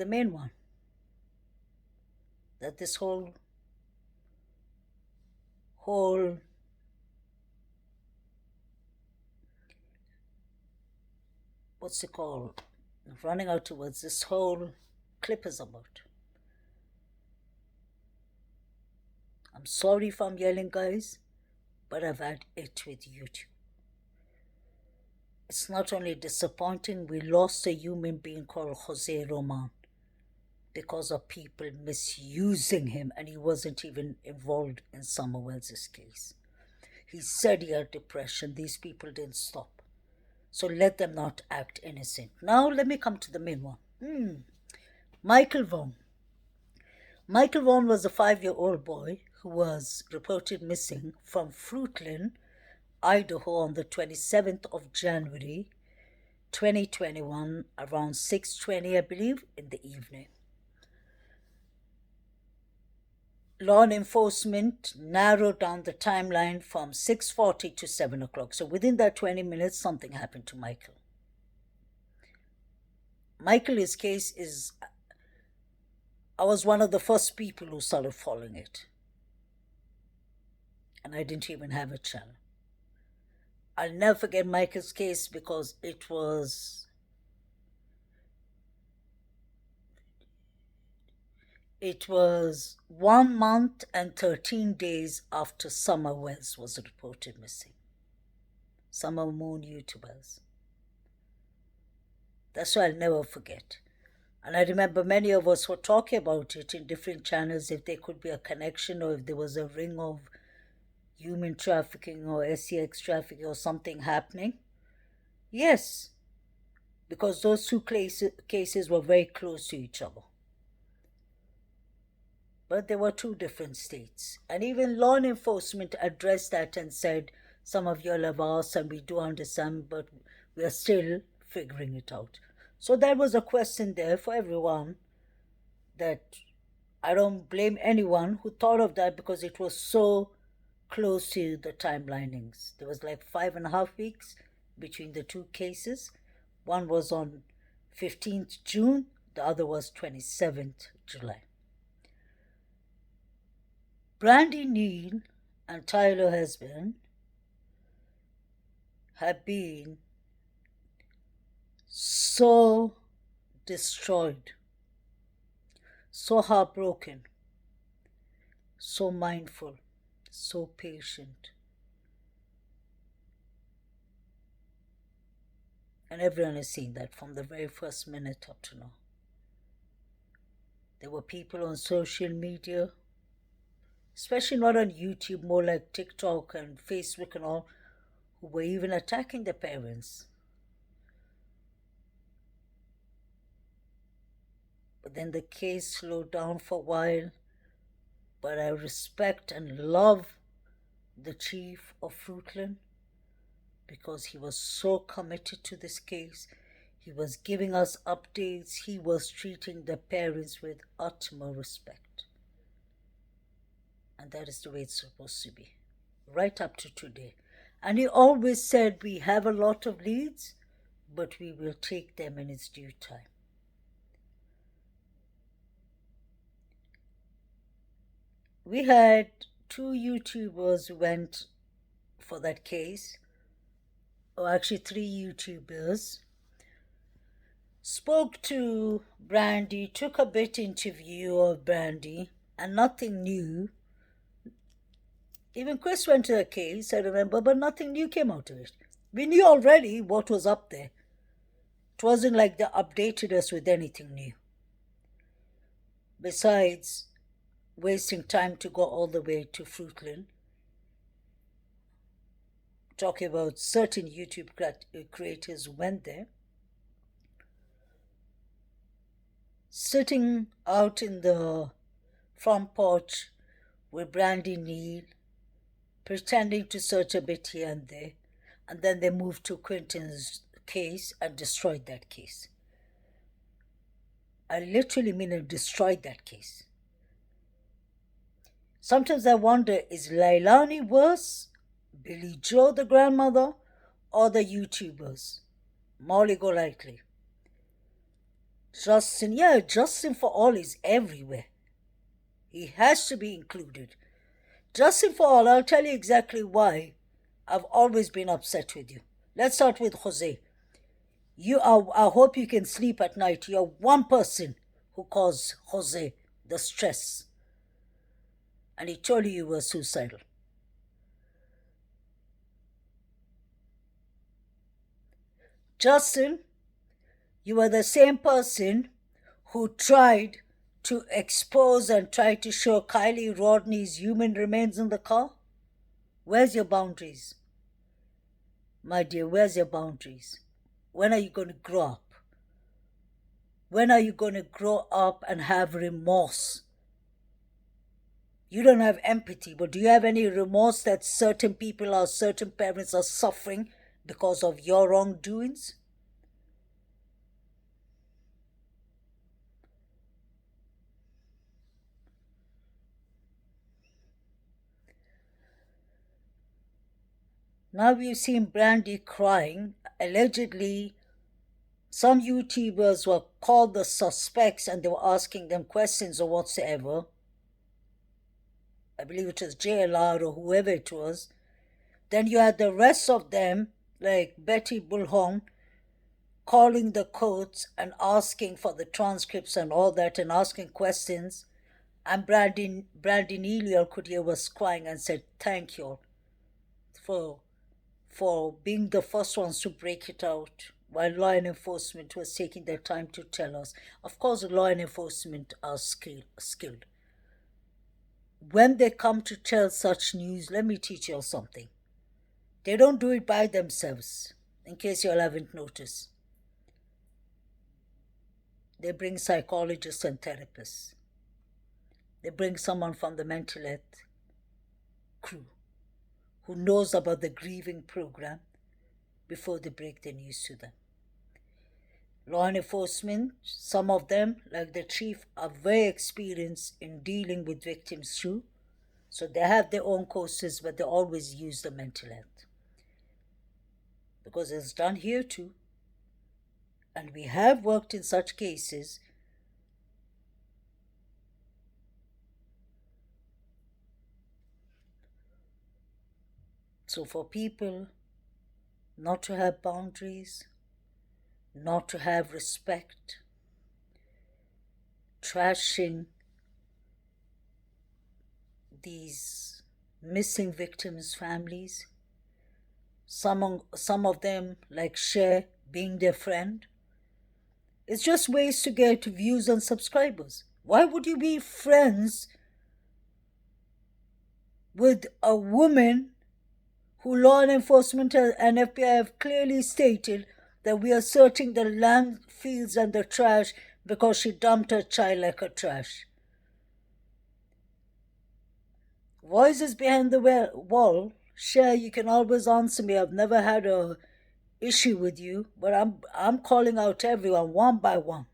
main one. That this whole what's it called? I'm running out of words. This whole clip is about. I'm sorry if I'm yelling, guys, but I've had it with YouTube. It's not only disappointing, we lost a human being called Jose Roman because of people misusing him, and he wasn't even involved in Summer Wells' case. He said he had depression. These people didn't stop. So let them not act innocent. Now let me come to the main one. Michael Vaughn. Michael Vaughn was a 5-year-old boy who was reported missing from Fruitland, Idaho on the 27th of January, 2021, around 6:20, I believe, in the evening. Law enforcement narrowed down the timeline from 6:40 to 7 o'clock. So within that 20 minutes, something happened to Michael. Michael's case is, I was one of the first people who started following it. And I didn't even have a channel. I'll never forget Michael's case because it was It was 1 month and 13 days after Summer Wells was reported missing. Summer Moon YouTubers. That's what I'll never forget. And I remember many of us were talking about it in different channels, if there could be a connection or if there was a ring of human trafficking or sex trafficking or something happening. Yes, because those two cases were very close to each other. But they were two different states. And even law enforcement addressed that and said, some of you all have asked and we do understand, but we are still figuring it out. So there was a question there for everyone that I don't blame anyone who thought of that because it was so close to the timelinings. There was like 5.5 weeks between the two cases. One was on 15th June, the other was 27th July. Brandy Neal and Tyler husband have been so destroyed, so heartbroken, so mindful, so patient. And everyone has seen that from the very first minute up to now. There were people on social media, especially not on YouTube, more like TikTok and Facebook and all, who were even attacking the parents. But then the case slowed down for a while. But I respect and love the chief of Fruitland because he was so committed to this case. He was giving us updates. He was treating the parents with utmost respect. And that is the way it's supposed to be, right up to today. And he always said, we have a lot of leads, but we will take them in its due time. We had 2 YouTubers who went for that case, or actually 3 YouTubers, spoke to Brandy, took a bit interview of Brandy, and nothing new. Even Chris went to the case, I remember, but nothing new came out of it. We knew already what was up there. It wasn't like they updated us with anything new. Besides wasting time to go all the way to Fruitland, talking about certain YouTube creators who went there, sitting out in the front porch with Brandy Neal, pretending to search a bit here and there, and then they moved to Quentin's case and destroyed that case. I literally mean it, destroyed that case. Sometimes I wonder, is Leilani worse, Billy Joe the grandmother, or the YouTubers? Molly Golightly. Justin for all is everywhere. He has to be included. Justin for all, I'll tell you exactly why I've always been upset with you. Let's start with Jose. I hope you can sleep at night. You're one person who caused Jose the stress. And he told you were suicidal. Justin, you were the same person who tried to expose and try to show Kylie Rodney's human remains in the car. Where's your boundaries? My dear, where's your boundaries? When are you going to grow up? When are you going to grow up and have remorse? You don't have empathy, but do you have any remorse that certain people or certain parents are suffering because of your wrongdoings? Now we've seen Brandy crying. Allegedly, some YouTubers were called the suspects and they were asking them questions or whatsoever. I believe it was JLR or whoever it was. Then you had the rest of them, like Betty Bullhorn, calling the courts and asking for the transcripts and all that and asking questions. And Brandy Neal could hear was crying and said, thank you for being the first ones to break it out while law enforcement was taking their time to tell us. Of course, law enforcement are skilled. When they come to tell such news, let me teach you all something. They don't do it by themselves, in case you all haven't noticed. They bring psychologists and therapists. They bring someone from the mental health crew who knows about the grieving program before they break the news to them. Law enforcement, some of them, like the chief, are very experienced in dealing with victims too. So they have their own courses, but they always use the mental health. Because it's done here too. And we have worked in such cases. So for people not to have boundaries, not to have respect, trashing these missing victims' families, some of them, like Cher, being their friend, it's just ways to get views and subscribers. Why would you be friends with a woman who law enforcement and FBI have clearly stated that we are searching the landfills and the trash because she dumped her child like a trash? Voices behind the wall. Cher, you can always answer me. I've never had a issue with you, but I'm calling out everyone one by one.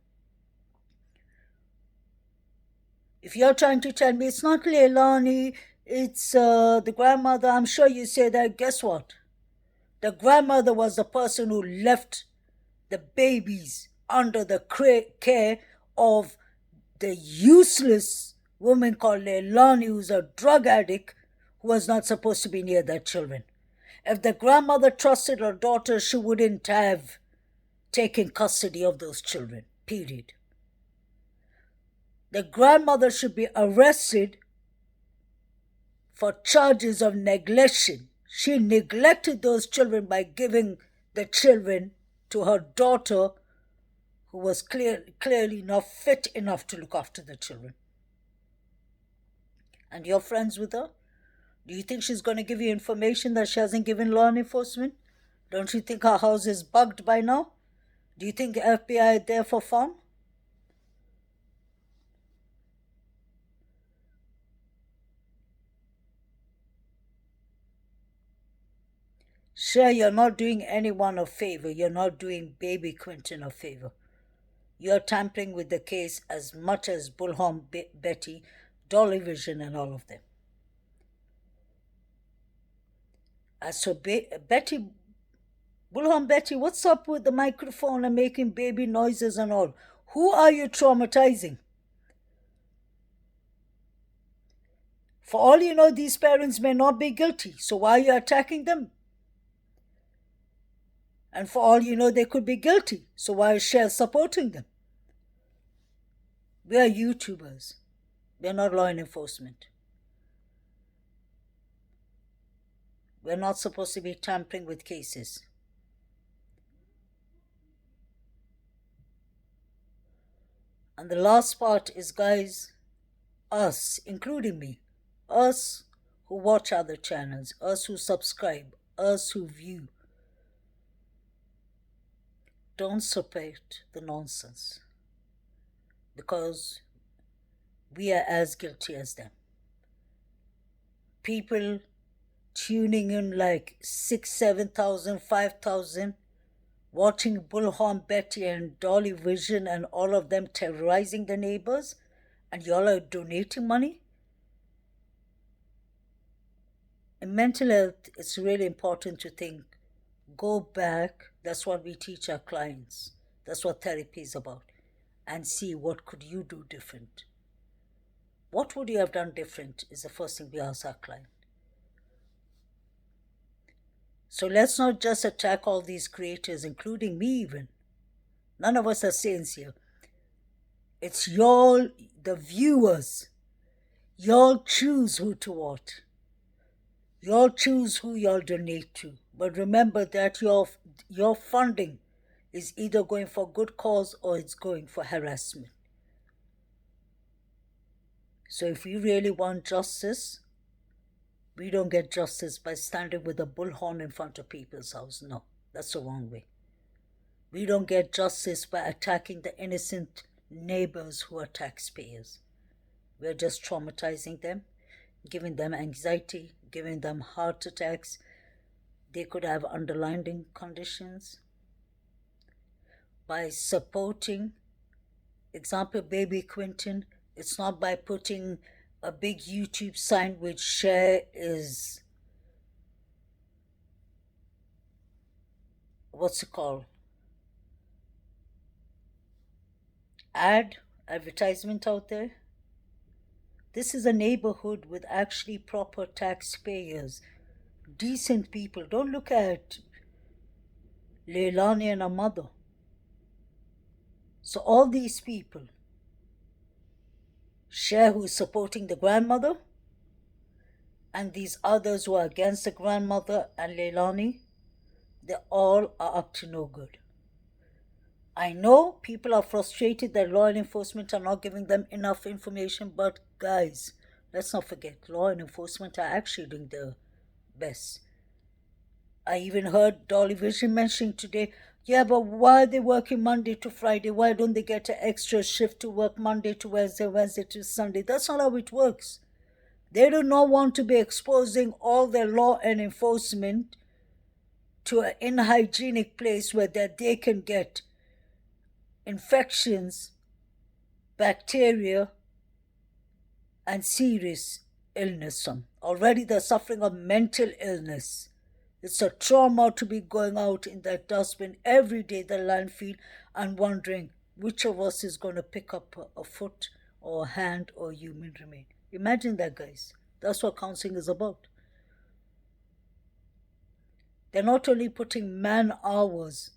If you're trying to tell me it's not Leilani, it's the grandmother, I'm sure you say that. Guess what? The grandmother was the person who left the babies under the care of the useless woman called Leilani, who's a drug addict who was not supposed to be near their children. If the grandmother trusted her daughter, she wouldn't have taken custody of those children, period. The grandmother should be arrested for charges of neglection. She neglected those children by giving the children to her daughter, who was clearly not fit enough to look after the children. And you're friends with her? Do you think she's going to give you information that she hasn't given law enforcement? Don't you think her house is bugged by now? Do you think the FBI is there for fun? Sure, you're not doing anyone a favor. You're not doing baby Quentin a favor. You're tampering with the case as much as Bullhorn Betty, Dolly Vision, and all of them. As for Betty, Bullhorn Betty, what's up with the microphone and making baby noises and all? Who are you traumatizing? For all you know, these parents may not be guilty, so why are you attacking them? And for all you know, they could be guilty, so why is Cher supporting them? We are YouTubers. We are not law enforcement. We're not supposed to be tampering with cases. And the last part is, guys, us, including me, us who watch other channels, us who subscribe, us who view, don't support the nonsense, because we are as guilty as them. People tuning in like 6,000, 7,000, 5,000, watching Bullhorn Betty and Dolly Vision and all of them terrorizing the neighbors, and y'all are donating money? In mental health, it's really important to think, go back. That's what we teach our clients. That's what therapy is about. And see, what could you do different? What would you have done different is the first thing we ask our client. So let's not just attack all these creators, including me even. None of us are saints here. It's y'all, the viewers. Y'all choose who to watch. Y'all choose who y'all donate to. But remember that your funding is either going for good cause or it's going for harassment. So if we really want justice, we don't get justice by standing with a bullhorn in front of people's house. No, that's the wrong way. We don't get justice by attacking the innocent neighbors who are taxpayers. We're just traumatizing them, giving them anxiety, giving them heart attacks. They could have underlying conditions. By supporting, example, baby Quentin, it's not by putting a big YouTube sign which Cher is, what's it called? Advertisement out there. This is a neighborhood with actually proper taxpayers. decent people. Don't look at Leilani and her mother. So all these people, Cher, who is supporting the grandmother, and these others who are against the grandmother and Leilani, they all are up to no good. I know people are frustrated that law enforcement are not giving them enough information, but guys, let's not forget, law enforcement are actually doing their best. I even heard Dolly Vision mentioning today, yeah, but why are they working Monday to Friday? Why don't they get an extra shift to work Monday to Wednesday, Wednesday to Sunday? That's not how it works. They do not want to be exposing all their law and enforcement to an unhygienic place where they can get infections, bacteria, and serious illness. Already they're suffering of mental illness. It's a trauma to be going out in that dustbin every day, the landfill, and wondering which of us is going to pick up a foot or a hand or human remain. Imagine that, guys. That's what counseling is about. They're not only putting man hours,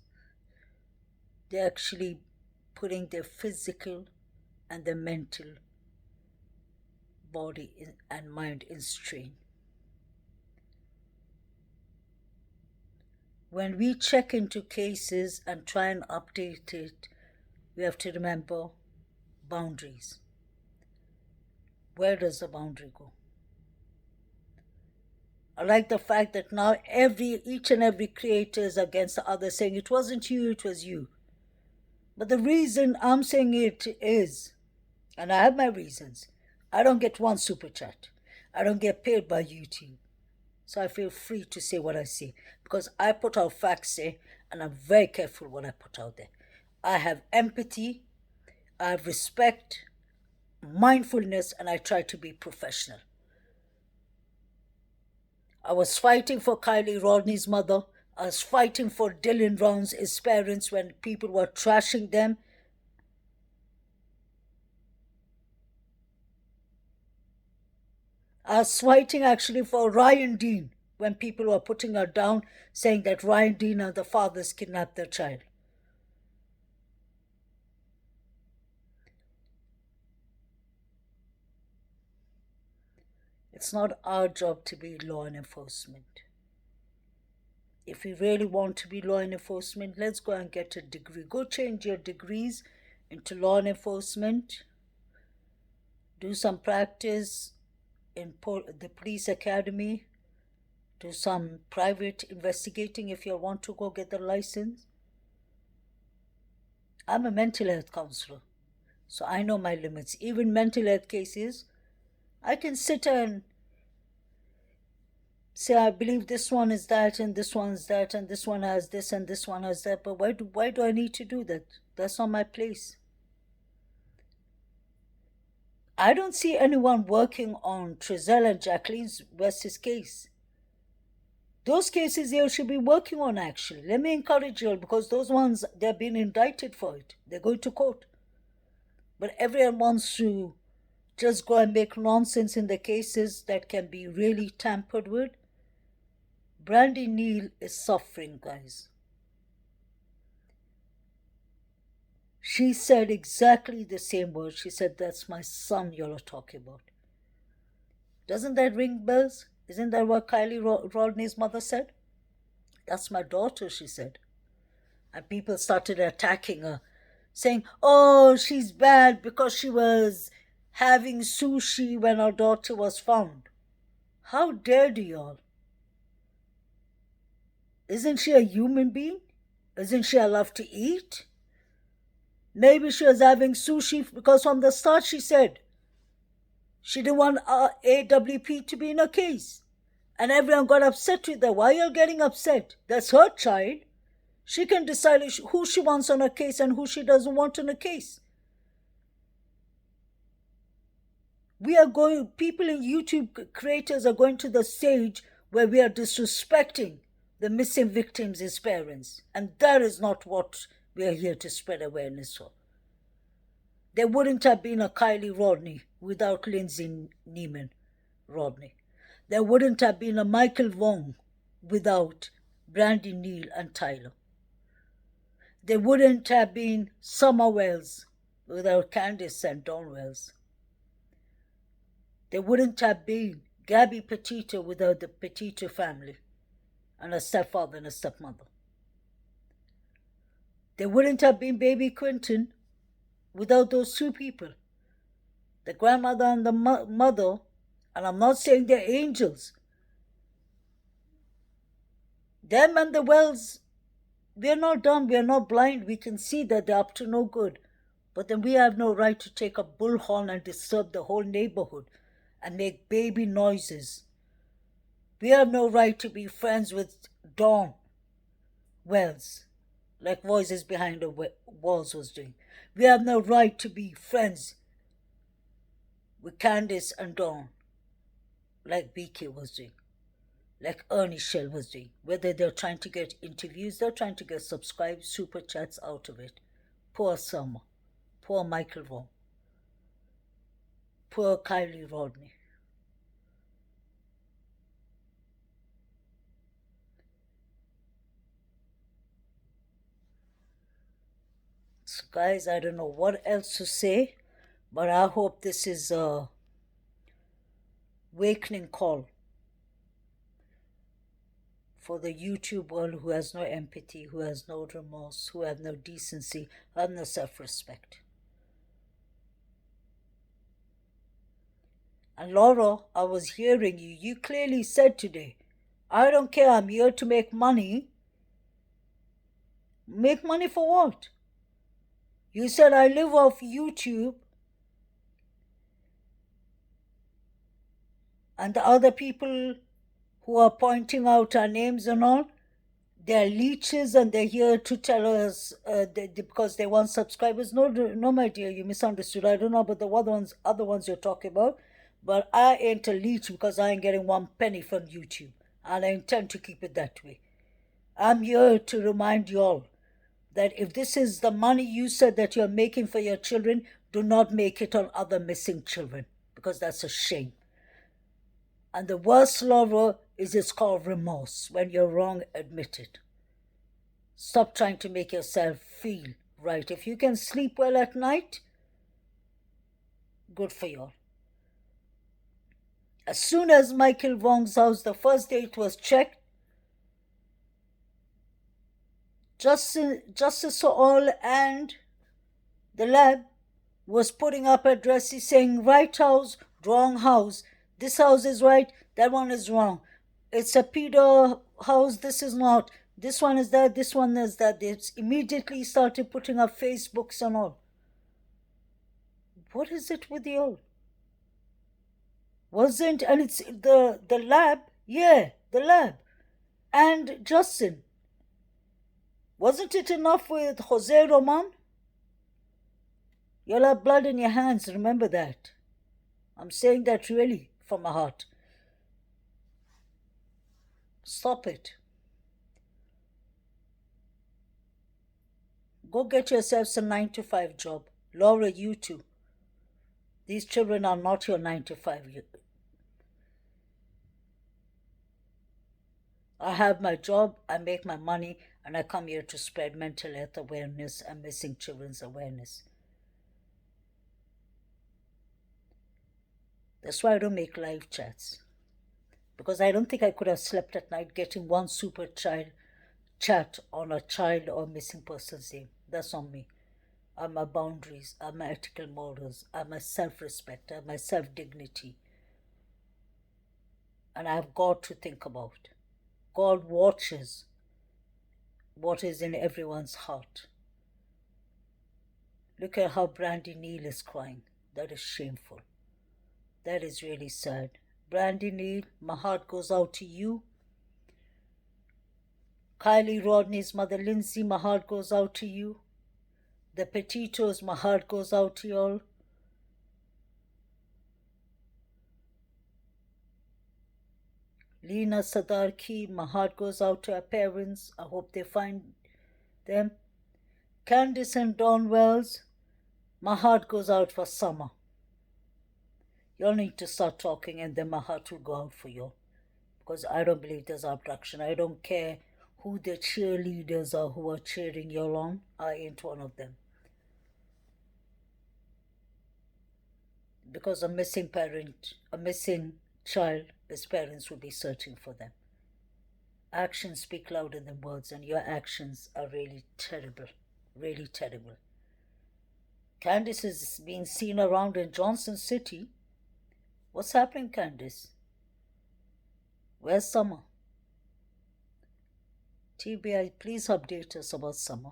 they're actually putting their physical and their mental body and mind in strain. When we check into cases and try and update it, we have to remember boundaries. Where does the boundary go? I like the fact that now each and every creator is against the other, saying it wasn't you, it was you. But the reason I'm saying it is, and I have my reasons, I don't get one super chat. I don't get paid by YouTube. So I feel free to say what I say because I put out facts there and I'm very careful what I put out there. I have empathy, I have respect, mindfulness, and I try to be professional. I was fighting for Kylie Rodney's mother. I was fighting for Dylan Brown's his parents when people were trashing them. I was fighting actually for Ryan Dean when people were putting her down, saying that Ryan Dean and the fathers kidnapped their child. It's not our job to be law enforcement. If we really want to be law enforcement, let's go and get a degree. Go change your degrees into law enforcement. Do some practice in the police academy. Do some private investigating if you want to go get the license. I'm a mental health counselor, so I know my limits. Even mental health cases, I can sit and say, I believe this one is that, and this one is that, and this one has this, and this one has that. But why do I need to do that? That's not my place. I don't see anyone working on Trezell and Jacqueline West's case. Those cases you should be working on, actually. Let me encourage you all, because those ones, they're being indicted for it. They're going to court. But everyone wants to just go and make nonsense in the cases that can be really tampered with. Brandy Neal is suffering, guys. She said exactly the same words. She said, that's my son you're talking about. Doesn't that ring bells? Isn't that what Kylie Rodney's mother said? That's my daughter, she said. And people started attacking her, saying, oh, she's bad because she was having sushi when her daughter was found. How dare you all? Isn't she a human being? Isn't she allowed to eat? Maybe she was having sushi because from the start she said she didn't want AWP to be in her case. And everyone got upset with her. Why are you getting upset? That's her child. She can decide who she wants on her case and who she doesn't want on her case. People in YouTube creators are going to the stage where we are disrespecting the missing victims' parents. And that is not what we are here to spread awareness for. There wouldn't have been a Kylie Rodney without Lindsay Neiman Rodney. There wouldn't have been a Michael Wong without Brandy Neal and Tyler. There wouldn't have been Summer Wells without Candice and Dawn Wells. There wouldn't have been Gabby Petito without the Petito family and a stepfather and a stepmother. There wouldn't have been baby Quentin without those two people, the grandmother and the mother. And I'm not saying they're angels. Them and the Wells, we're not dumb, we're not blind. We can see that they're up to no good. But then we have no right to take a bullhorn and disturb the whole neighborhood and make baby noises. We have no right to be friends with Dawn Wells, like Voices Behind the Walls was doing. We have no right to be friends with Candice and Dawn, like BK was doing, like Ernie Shell was doing. Whether they're trying to get interviews, they're trying to get subscribes, super chats out of it. Poor Summer, poor Michael Wong, poor Kylie Rodney. So guys, I don't know what else to say, but I hope this is a wakening call for the YouTube world who has no empathy, who has no remorse, who have no decency, who have no self-respect. And Laura, I was hearing you. You clearly said today, I don't care, I'm here to make money. Make money for what? You said, I live off YouTube. And the other people who are pointing out our names and all, they're leeches and they're here to tell us because they want subscribers. No, my dear, you misunderstood. I don't know about the other ones you're talking about, but I ain't a leech because I ain't getting 1 penny from YouTube, and I intend to keep it that way. I'm here to remind you all that if this is the money you said that you're making for your children, do not make it on other missing children, because that's a shame. And the worst, Laura, is it's called remorse. When you're wrong, admit it. Stop trying to make yourself feel right. If you can sleep well at night, good for you all. As soon as Michael Wong's house, the first day it was checked, Justice for All and the lab was putting up addresses saying right house, wrong house. This house is right, that one is wrong. It's a pedo house, this is not. This one is that, this one is that. They immediately started putting up Facebooks and all. What is it with you all? Wasn't, and it's the lab, yeah, the lab. And Justin. Wasn't it enough with Jose Roman? You'll have blood in your hands, remember that. I'm saying that really from my heart. Stop it. Go get yourselves a 9-to-5 job. Laura, you too. These children are not your 9-to-5. I have my job, I make my money, and I come here to spread mental health awareness and missing children's awareness. That's why I don't make live chats. Because I don't think I could have slept at night getting one super child chat on a child or missing person's name. That's on me. I have my boundaries, I have my ethical morals, I have my self-respect, I have my self-dignity. And I have God to think about. God watches what is in everyone's heart. Look at how Brandy Neal is crying. That is shameful. That is really sad. Brandy Neal, my heart goes out to you. Kylie Rodney's mother, Lindsay, my heart goes out to you. The Petitos, my heart goes out to you all. Lena Sadarki, my heart goes out to her parents. I hope they find them. Candice and Dawn Wells, my heart goes out for Summer. Y'all need to start talking and then my heart will go out for you. because I don't believe there's abduction. I don't care who the cheerleaders are who are cheering you on. I ain't one of them. Because a missing parent, a missing child, his parents will be searching for them. Actions speak louder than words, and your actions are really terrible. Really terrible. Candice is being seen around in Johnson City. What's happening, Candice? Where's Summer? TBI, please update us about Summer.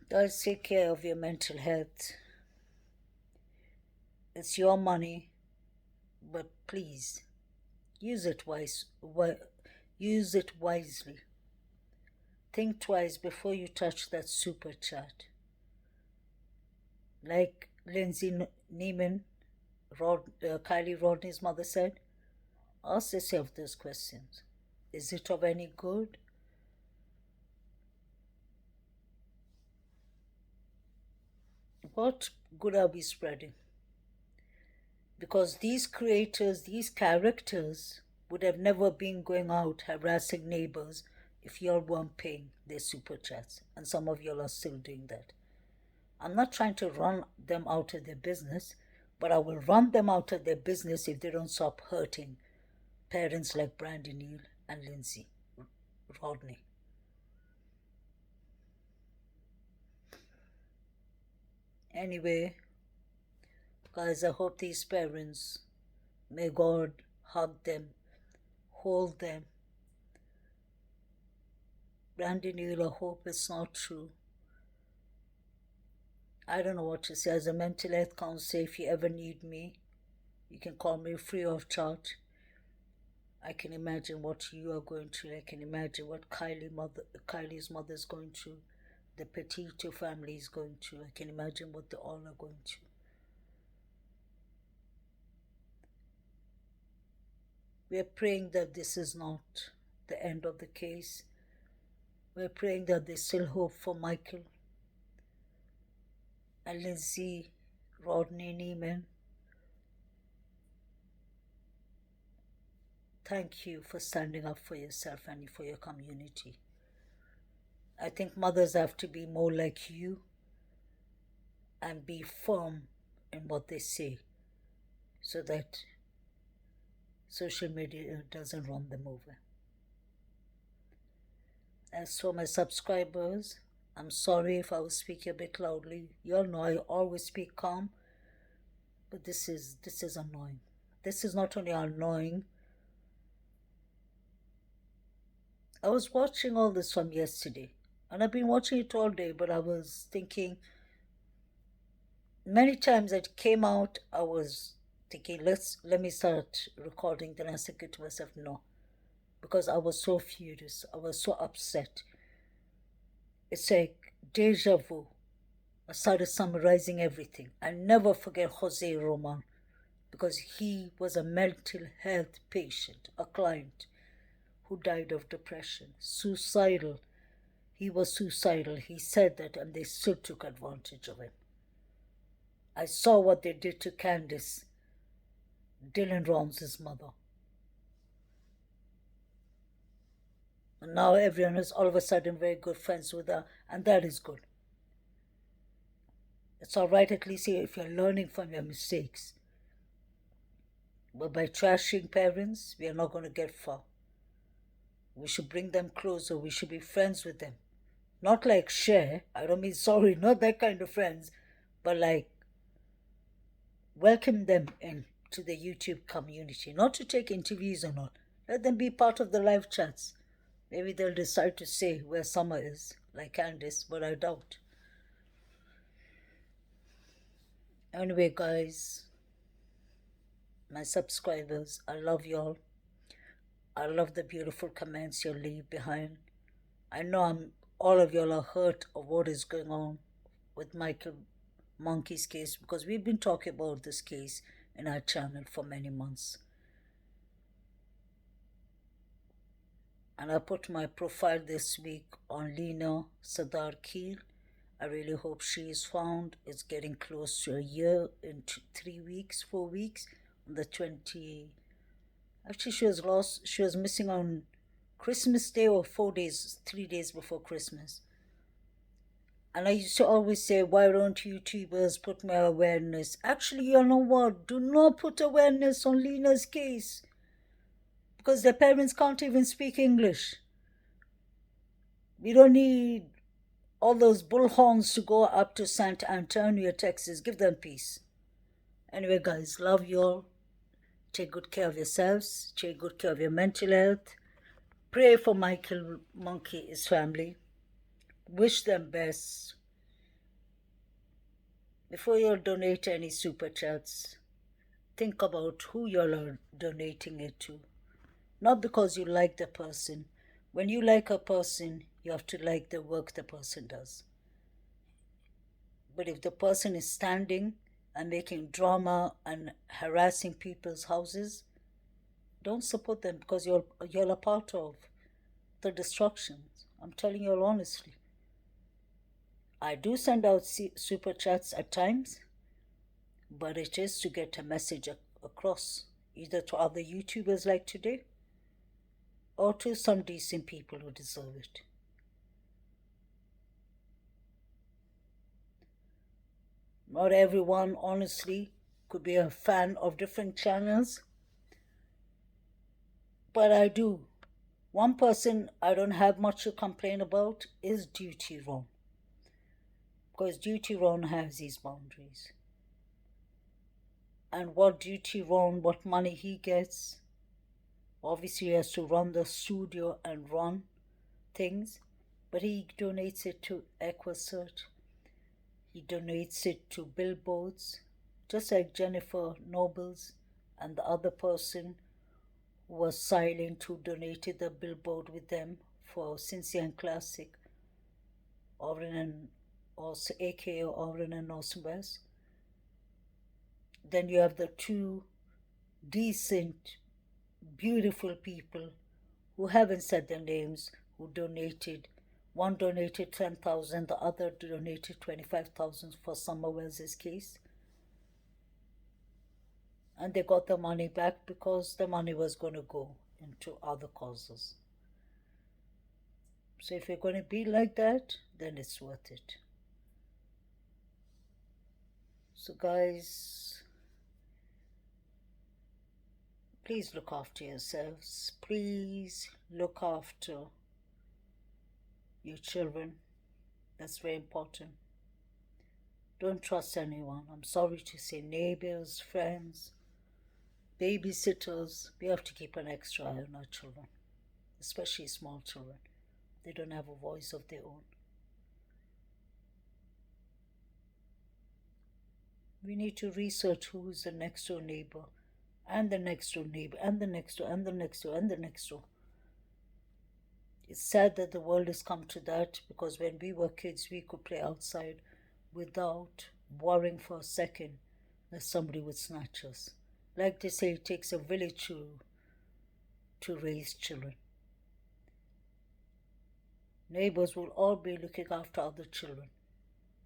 Guys, take care of your mental health. It's your money, but please use it use it wisely. Think twice before you touch that super chat. Like Lindsay Neiman, Kylie Rodney's mother said, ask yourself those questions. Is it of any good? What good are we spreading? Because these creators, these characters would have never been going out harassing neighbors if y'all weren't paying their super chats. And some of y'all are still doing that. I'm not trying to run them out of their business, but I will run them out of their business if they don't stop hurting parents like Brandon Neal and Lindsay Rodney. Anyway, guys, I hope these parents, may God hug them, hold them. Brandon Neal, I hope it's not true. I don't know what to say. As a mental health counselor, if you ever need me, you can call me free of charge. I can imagine what you are going through. I can imagine what Kylie's mother is going through. The Petito family is going through. I can imagine what they all are going through. We are praying that this is not the end of the case. We are praying that there's still hope for Michael and Lindsay Rodney Neiman. Thank you for standing up for yourself and for your community. I think mothers have to be more like you and be firm in what they say so that social media doesn't run them over. As for my subscribers, I'm sorry if I was speaking a bit loudly. You all know I always speak calm, but this is annoying. This is not only annoying. I was watching all this from yesterday, and I've been watching it all day, but I was thinking, many times it came out, I was thinking, let me start recording. Then I said to myself, no, because I was so furious. I was so upset. It's like deja vu. I started summarizing everything. I never forget Jose Roman, because he was a mental health patient, a client who died of depression, suicidal. He was suicidal. He said that, and they still took advantage of him. I saw what they did to Candice, Dylan Ron's mother. And now everyone is all of a sudden very good friends with her, and that is good. It's all right, at least if you're learning from your mistakes. But by trashing parents, we are not going to get far. We should bring them closer. We should be friends with them. Not like share. I don't mean sorry, not that kind of friends. But like welcome them into the YouTube community. Not to take interviews or not. Let them be part of the live chats. Maybe they'll decide to say where Summer is, like Candice, but I doubt. Anyway, guys, my subscribers, I love y'all. I love the beautiful comments you leave behind. I know all of y'all are hurt of what is going on with Michael Monkey's case, because we've been talking about this case in our channel for many months. And I put my profile this week on Lena Sadar Keel. I really hope she is found. It's getting close to a year in 3 weeks, 4 weeks. On the 20. Actually, she was lost. She was missing on Christmas Day or 4 days, 3 days before Christmas. And I used to always say, why don't YouTubers put more awareness? Actually, you know what? Do not put awareness on Lena's case. Because their parents can't even speak English. We don't need all those bullhorns to go up to Santa Antonio, Texas. Give them peace. Anyway, guys, love you all. Take good care of yourselves. Take good care of your mental health. Pray for Michael Monkey, his family. Wish them best. Before you donate any super chats, think about who you're donating it to. Not because you like the person. When you like a person, you have to like the work the person does. But if the person is standing and making drama and harassing people's houses, don't support them because you're a part of the destruction. I'm telling you all honestly. I do send out super chats at times, but it is to get a message across, either to other YouTubers like today, or to some decent people who deserve it. Not everyone, honestly, could be a fan of different channels, but I do. One person I don't have much to complain about is Duty Ron. Because Duty Ron has these boundaries. And what Duty Ron, what money he gets, obviously he has to run the studio and run things, but he donates it to EquiCert. He donates it to billboards, just like Jennifer Nobles and the other person who was silent who donated the billboard with them for Cincy and Classic, aka Oren and Awesome West. Then you have the two decent, beautiful people who haven't said their names, who donated. One donated 10,000, the other donated 25,000 for Summer Wells' case. And they got the money back because the money was going to go into other causes. So if you're going to be like that, then it's worth it. So guys, please look after yourselves. Please look after your children. That's very important. Don't trust anyone. I'm sorry to say, neighbors, friends, babysitters. We have to keep an extra eye on our children, especially small children. They don't have a voice of their own. We need to research who is the next door neighbor, and the next door neighbor, and the next door, and the next door, and the next door. It's sad that the world has come to that, because when we were kids, we could play outside without worrying for a second that somebody would snatch us. Like they say, it takes a village to raise children. Neighbors will all be looking after other children.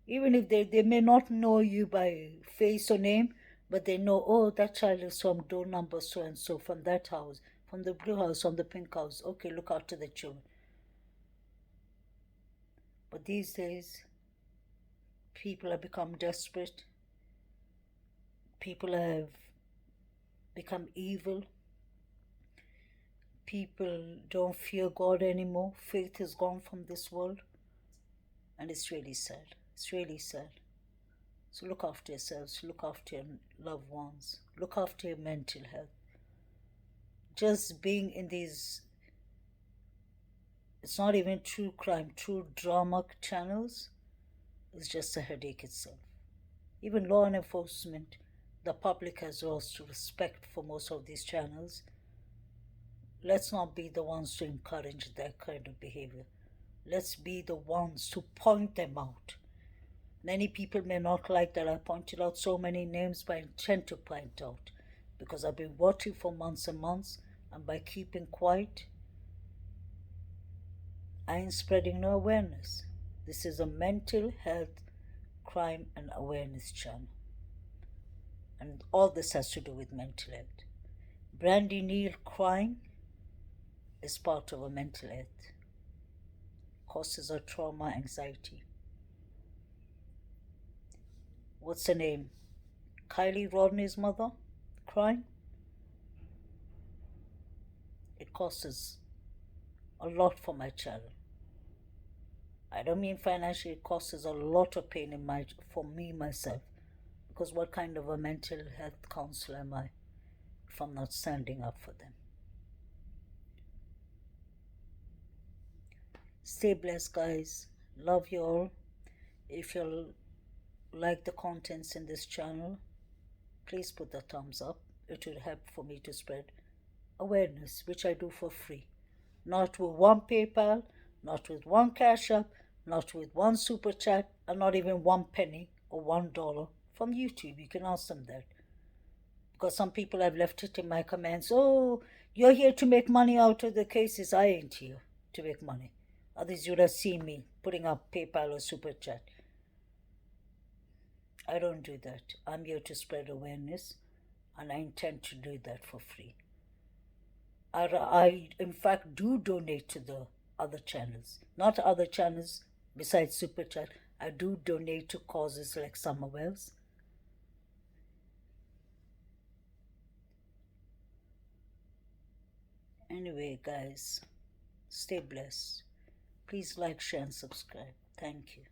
Even if they may not know you by face or name, but they know, oh, that child is from door number so-and-so, from that house, from the blue house, from the pink house. Okay, look after the children. But these days, people have become desperate. People have become evil. People don't fear God anymore. Faith is gone from this world. And it's really sad. It's really sad. So look after yourselves. Look after your loved ones. Look after your mental health. Just being in these, it's not even true crime, true drama channels, is just a headache itself. Even law enforcement, the public has lost respect for most of these channels. Let's not be the ones to encourage that kind of behavior. Let's be the ones to point them out. Many people may not like that I pointed out so many names, but I intend to point out, because I've been watching for months and months, and by keeping quiet, I ain't spreading no awareness. This is a mental health, crime, and awareness channel. And all this has to do with mental health. Brandy Neal crying is part of a mental health. Causes her trauma, anxiety. What's her name? Kylie Rodney's mother crying. It causes a lot for my child. I don't mean financially, it causes a lot of pain for me myself. Because what kind of a mental health counselor am I if I'm not standing up for them? Stay blessed, guys. Love you all. If you like the contents in this channel, please put the thumbs up. It will help for me to spread awareness, which I do for free. Not with one PayPal, not with one Cash App, not with one Super Chat, and not even 1 penny or $1 from YouTube. You can ask them that. Because some people have left it in my comments. Oh, you're here to make money out of the cases. I ain't here to make money. Others you would have seen me putting up PayPal or Super Chat. I don't do that. I'm here to spread awareness, and I intend to do that for free. I in fact, do donate to the other channels. Not other channels besides Super Chat. I do donate to causes like Summerwell's. Anyway, guys, stay blessed. Please like, share, and subscribe. Thank you.